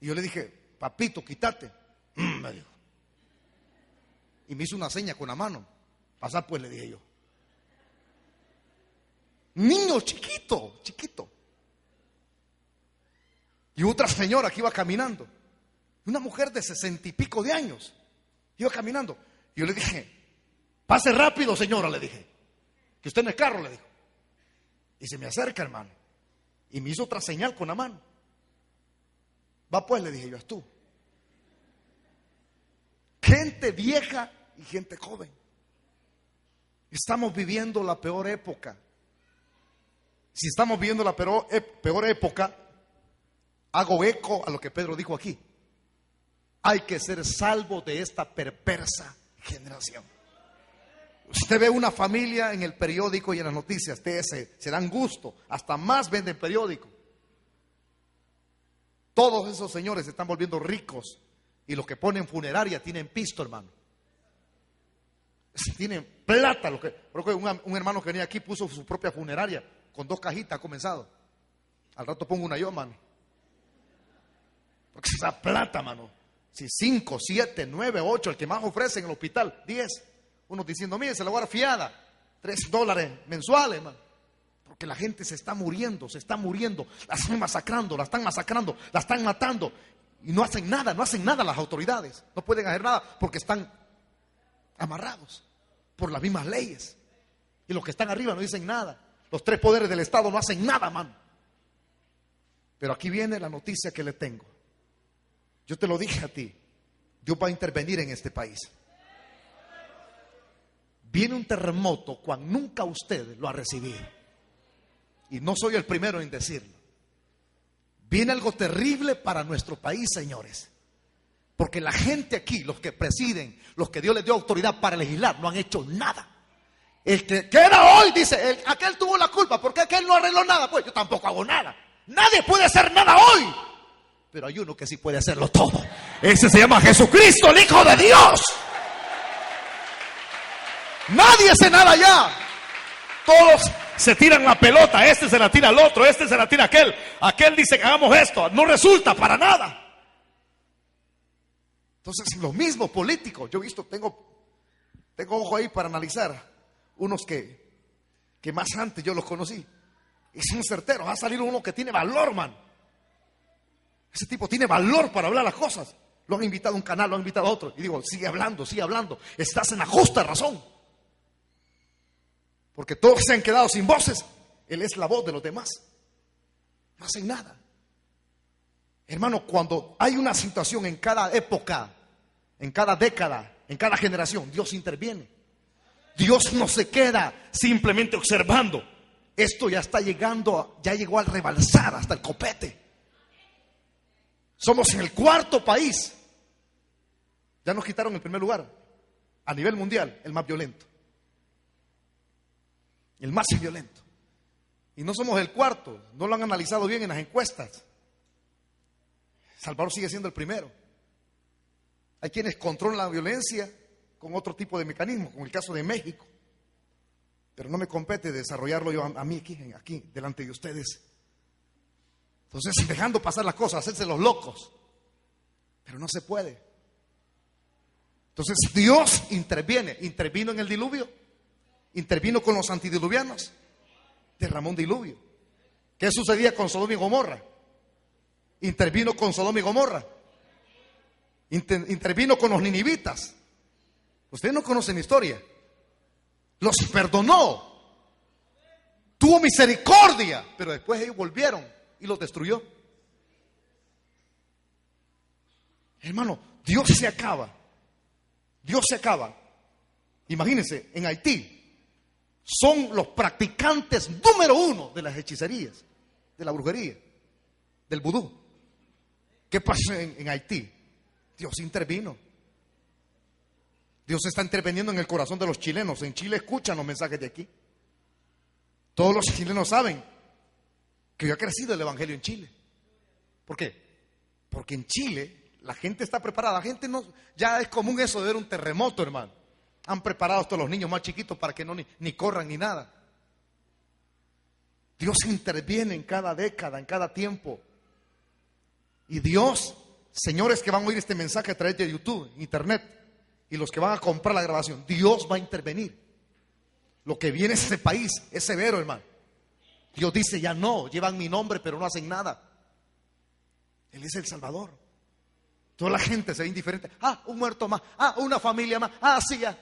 Y yo le dije, papito, quítate. Me dijo. Y me hizo una seña con la mano. Pasar pues, le dije yo. Niño chiquito, chiquito. Y otra señora que iba caminando. Una mujer de 60 y pico de años. Iba caminando. Y yo le dije, pase rápido, señora, le dije. Que usted en el carro, le dijo. Y se me acerca, hermano. Y me hizo otra señal con la mano. Va pues, le dije yo, es tú. Gente vieja y gente joven. Estamos viviendo la peor época. Si estamos viviendo la peor época, hago eco a lo que Pedro dijo aquí. Hay que ser salvo de esta perversa generación. Usted ve una familia en el periódico y en las noticias, ustedes se dan gusto, hasta más venden periódico. Todos esos señores se están volviendo ricos y los que ponen funeraria tienen pisto, hermano. Tienen plata. Un hermano que venía aquí puso su propia funeraria con 2 cajitas, ha comenzado. Al rato pongo una yo, mano. Porque esa plata, mano. Si 5, 7, 9, 8, el que más ofrece en el hospital, 10. Unos diciendo, mire, se la voy a dar fiada, $3 mensuales, man. Porque la gente se está muriendo, la están masacrando, la están matando. Y no hacen nada las autoridades. No pueden hacer nada porque están amarrados por las mismas leyes. Y los que están arriba no dicen nada. Los 3 poderes del Estado no hacen nada, man. Pero aquí viene la noticia que le tengo. Yo te lo dije a ti. Dios va a intervenir en este país. Viene un terremoto cuando nunca usted lo ha recibido. Y no soy el primero en decirlo. Viene algo terrible para nuestro país, señores. Porque la gente aquí, los que presiden, los que Dios les dio autoridad para legislar, no han hecho nada. El que queda hoy dice, aquel tuvo la culpa, porque aquel no arregló nada. Pues yo tampoco hago nada. Nadie puede hacer nada hoy. Pero hay uno que sí puede hacerlo todo. Ese se llama Jesucristo, el Hijo de Dios. Nadie hace nada ya. Todos se tiran la pelota. Este se la tira al otro, este se la tira a aquel. Aquel dice que hagamos esto. No resulta para nada. Entonces, los mismos políticos. Yo he visto, tengo ojo ahí para analizar unos que más antes yo los conocí. Y son certeros. Ha salido uno que tiene valor, man. Ese tipo tiene valor para hablar las cosas. Lo han invitado a un canal, lo han invitado a otro. Y digo, sigue hablando. Estás en la justa razón. Porque todos se han quedado sin voces. Él es la voz de los demás. No hacen nada. Hermano, cuando hay una situación en cada época, en cada década, en cada generación, Dios interviene. Dios no se queda simplemente observando. Esto ya está llegando, ya llegó al rebalsar hasta el copete. Somos en el 4º país. Ya nos quitaron el primer lugar a nivel mundial, el más violento. El más violento. Y no somos el 4º, no lo han analizado bien en las encuestas. Salvador sigue siendo el primero. Hay quienes controlan la violencia con otro tipo de mecanismo, como el caso de México. Pero no me compete desarrollarlo yo a mí aquí, delante de ustedes. Entonces, dejando pasar las cosas, hacerse los locos. Pero no se puede. Entonces, Dios interviene. Intervino en el diluvio. Intervino con los antidiluvianos. Derramó un diluvio. ¿Qué sucedía con Sodoma y Gomorra? Intervino con Sodoma y Gomorra. Intervino con los ninivitas. Ustedes no conocen la historia. Los perdonó. Tuvo misericordia. Pero después ellos volvieron y los destruyó. Hermano, Dios se acaba. Dios se acaba. Imagínense, en Haití son los practicantes número 1 de las hechicerías, de la brujería, del vudú. ¿Qué pasó en Haití? Dios intervino. Dios está interviniendo en el corazón de los chilenos. En Chile escuchan los mensajes de aquí. Todos los chilenos saben que ha crecido el evangelio en Chile. ¿Por qué? Porque en Chile la gente está preparada. La gente no, ya es común eso de ver un terremoto, hermano. Han preparado a todos los niños más chiquitos para que no ni corran ni nada. Dios interviene en cada década, en cada tiempo. Y Dios, señores que van a oír este mensaje a través de YouTube, Internet, y los que van a comprar la grabación, Dios va a intervenir. Lo que viene es ese país, es severo, hermano. Dios dice, ya no, llevan mi nombre pero no hacen nada. Él es el Salvador. Toda la gente se ve indiferente. Ah, un muerto más. Ah, una familia más. Ah, sí, ya.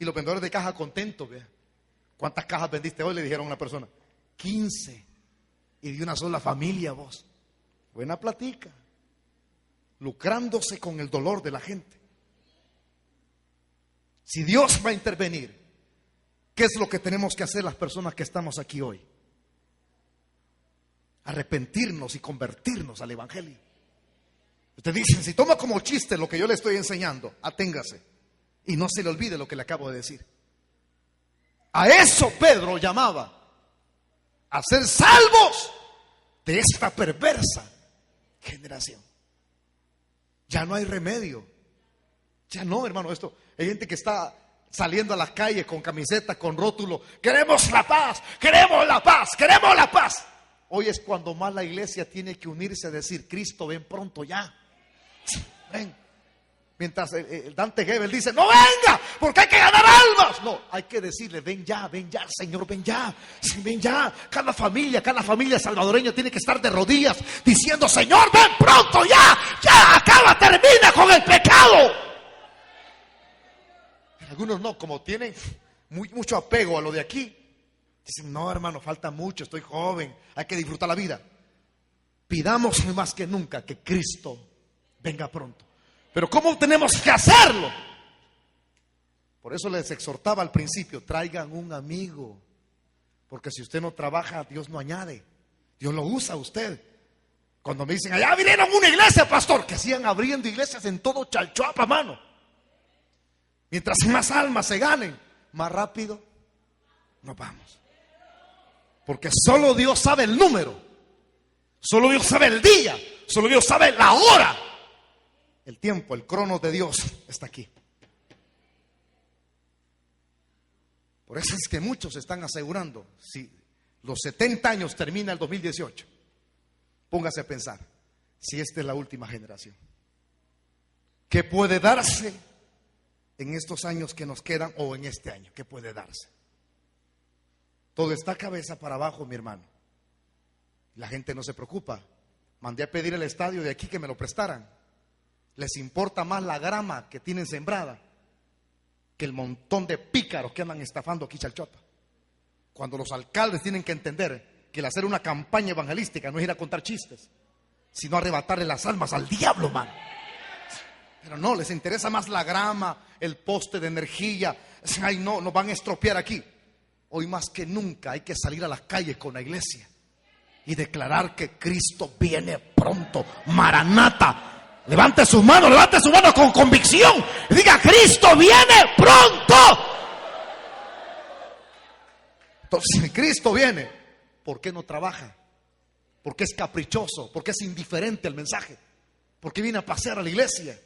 Y los vendedores de caja contentos, vea. ¿Cuántas cajas vendiste hoy? Le dijeron a una persona. 15. Y de una sola familia, vos. Buena platica. Lucrándose con el dolor de la gente. Si Dios va a intervenir, ¿qué es lo que tenemos que hacer las personas que estamos aquí hoy? Arrepentirnos y convertirnos al evangelio. Ustedes dicen, si toma como chiste lo que yo le estoy enseñando, aténgase y no se le olvide lo que le acabo de decir. A eso Pedro llamaba a ser salvos de esta perversa generación. Ya no hay remedio. Ya no, hermano, esto. Hay gente que está saliendo a las calles con camisetas, con rótulo. Queremos la paz, queremos la paz, queremos la paz. Hoy es cuando más la iglesia tiene que unirse a decir, Cristo, ven pronto ya. Ven. Mientras el Dante Gebel dice, no venga, porque hay que ganar almas. No, hay que decirle, ven ya, Señor, ven ya. Sí, ven ya. Cada familia salvadoreña tiene que estar de rodillas diciendo, Señor, ven pronto ya. Ya, acaba, termina con el pecado. Algunos no, como tienen mucho apego a lo de aquí, dicen, no, hermano, falta mucho, estoy joven, hay que disfrutar la vida. Pidamos más que nunca que Cristo venga pronto. Pero ¿cómo tenemos que hacerlo? Por eso les exhortaba al principio, traigan un amigo. Porque si usted no trabaja, Dios no añade. Dios lo usa a usted. Cuando me dicen, allá vinieron una iglesia, pastor, que sigan abriendo iglesias en todo Chalchuapa, mano. Mientras más almas se ganen, más rápido nos vamos. Porque solo Dios sabe el número. Solo Dios sabe el día. Solo Dios sabe la hora. El tiempo, el cronos de Dios está aquí. Por eso es que muchos están asegurando, si los 70 años termina el 2018, póngase a pensar, si esta es la última generación. ¿Qué puede darse en estos años que nos quedan o en este año? ¿Qué puede darse? Todo está cabeza para abajo, mi hermano. La gente no se preocupa. Mandé a pedir el estadio de aquí que me lo prestaran. Les importa más la grama que tienen sembrada que el montón de pícaros que andan estafando aquí Chalchuapa. Cuando los alcaldes tienen que entender que el hacer una campaña evangelística no es ir a contar chistes, sino arrebatarle las almas al diablo, man. Pero no, les interesa más la grama, el poste de energía. Ay, no, nos van a estropear aquí. Hoy más que nunca hay que salir a las calles con la iglesia y declarar que Cristo viene pronto. Maranata. Levante su mano con convicción y diga: Cristo viene pronto. Entonces, si Cristo viene, ¿por qué no trabaja? ¿Por qué es caprichoso? ¿Por qué es indiferente al mensaje? ¿Por qué viene a pasear a la iglesia?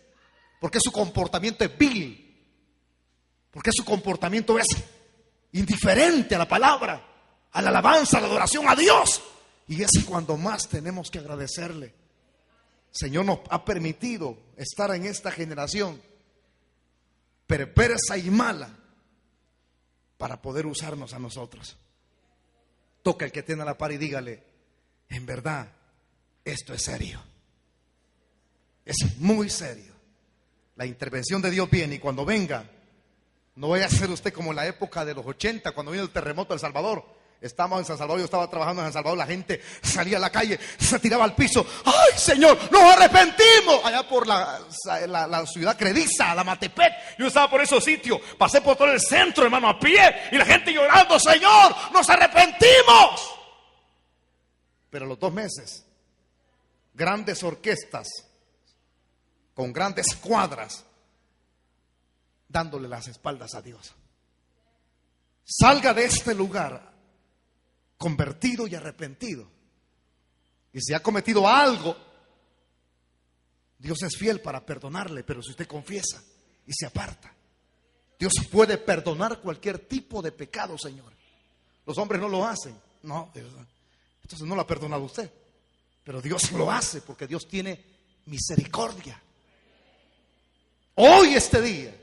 ¿Por qué su comportamiento es vil? ¿Por qué su comportamiento es indiferente a la palabra, a la alabanza, a la adoración a Dios? Y es cuando más tenemos que agradecerle. Señor nos ha permitido estar en esta generación perversa y mala para poder usarnos a nosotros. Toca el que tiene a la par y dígale: en verdad, esto es serio. Es muy serio. La intervención de Dios viene, y cuando venga, no vaya a ser usted como en la época de los 80, cuando vino el terremoto de El Salvador. Estábamos en San Salvador, yo estaba trabajando en San Salvador, la gente salía a la calle, se tiraba al piso. ¡Ay, Señor, nos arrepentimos! Allá por la ciudad crediza, la Matepec. Yo estaba por esos sitios, pasé por todo el centro, hermano, a pie, y la gente llorando: Señor, nos arrepentimos. Pero a los 2 meses, grandes orquestas con grandes cuadras dándole las espaldas a Dios. Salga de este lugar convertido y arrepentido. Y si ha cometido algo, Dios es fiel para perdonarle. Pero si usted confiesa y se aparta, Dios puede perdonar cualquier tipo de pecado, Señor. Los hombres no lo hacen. No, entonces no lo ha perdonado usted. Pero Dios lo hace porque Dios tiene misericordia. Hoy, este día,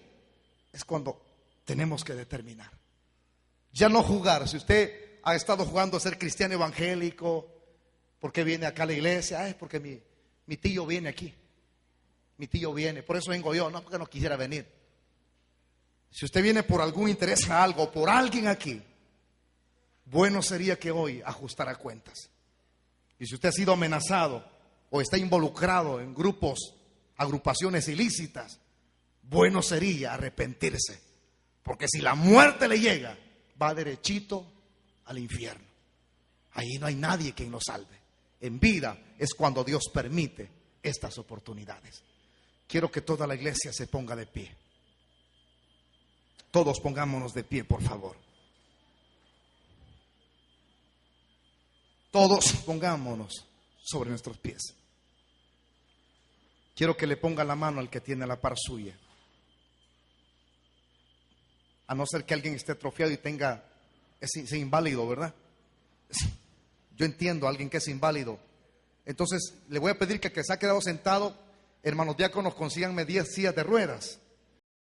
es cuando tenemos que determinar. Ya no jugar. Si usted ha estado jugando a ser cristiano evangélico, ¿por qué viene acá a la iglesia? Es porque mi tío viene aquí. Mi tío viene, por eso vengo yo, no porque no quisiera venir. Si usted viene por algún interés a algo, por alguien aquí, bueno sería que hoy ajustara cuentas. Y si usted ha sido amenazado o está involucrado en grupos, agrupaciones ilícitas, bueno sería arrepentirse, porque si la muerte le llega, va derechito al infierno. Ahí no hay nadie quien lo salve. En vida es cuando Dios permite estas oportunidades. Quiero que toda la iglesia se ponga de pie. Todos pongámonos de pie, por favor. Todos pongámonos sobre nuestros pies. Quiero que le ponga la mano al que tiene a la par suya. A no ser que alguien esté atrofiado y es inválido, ¿verdad? Yo entiendo a alguien que es inválido. Entonces le voy a pedir que se ha quedado sentado, hermanos diáconos, consíganme 10 sillas de ruedas.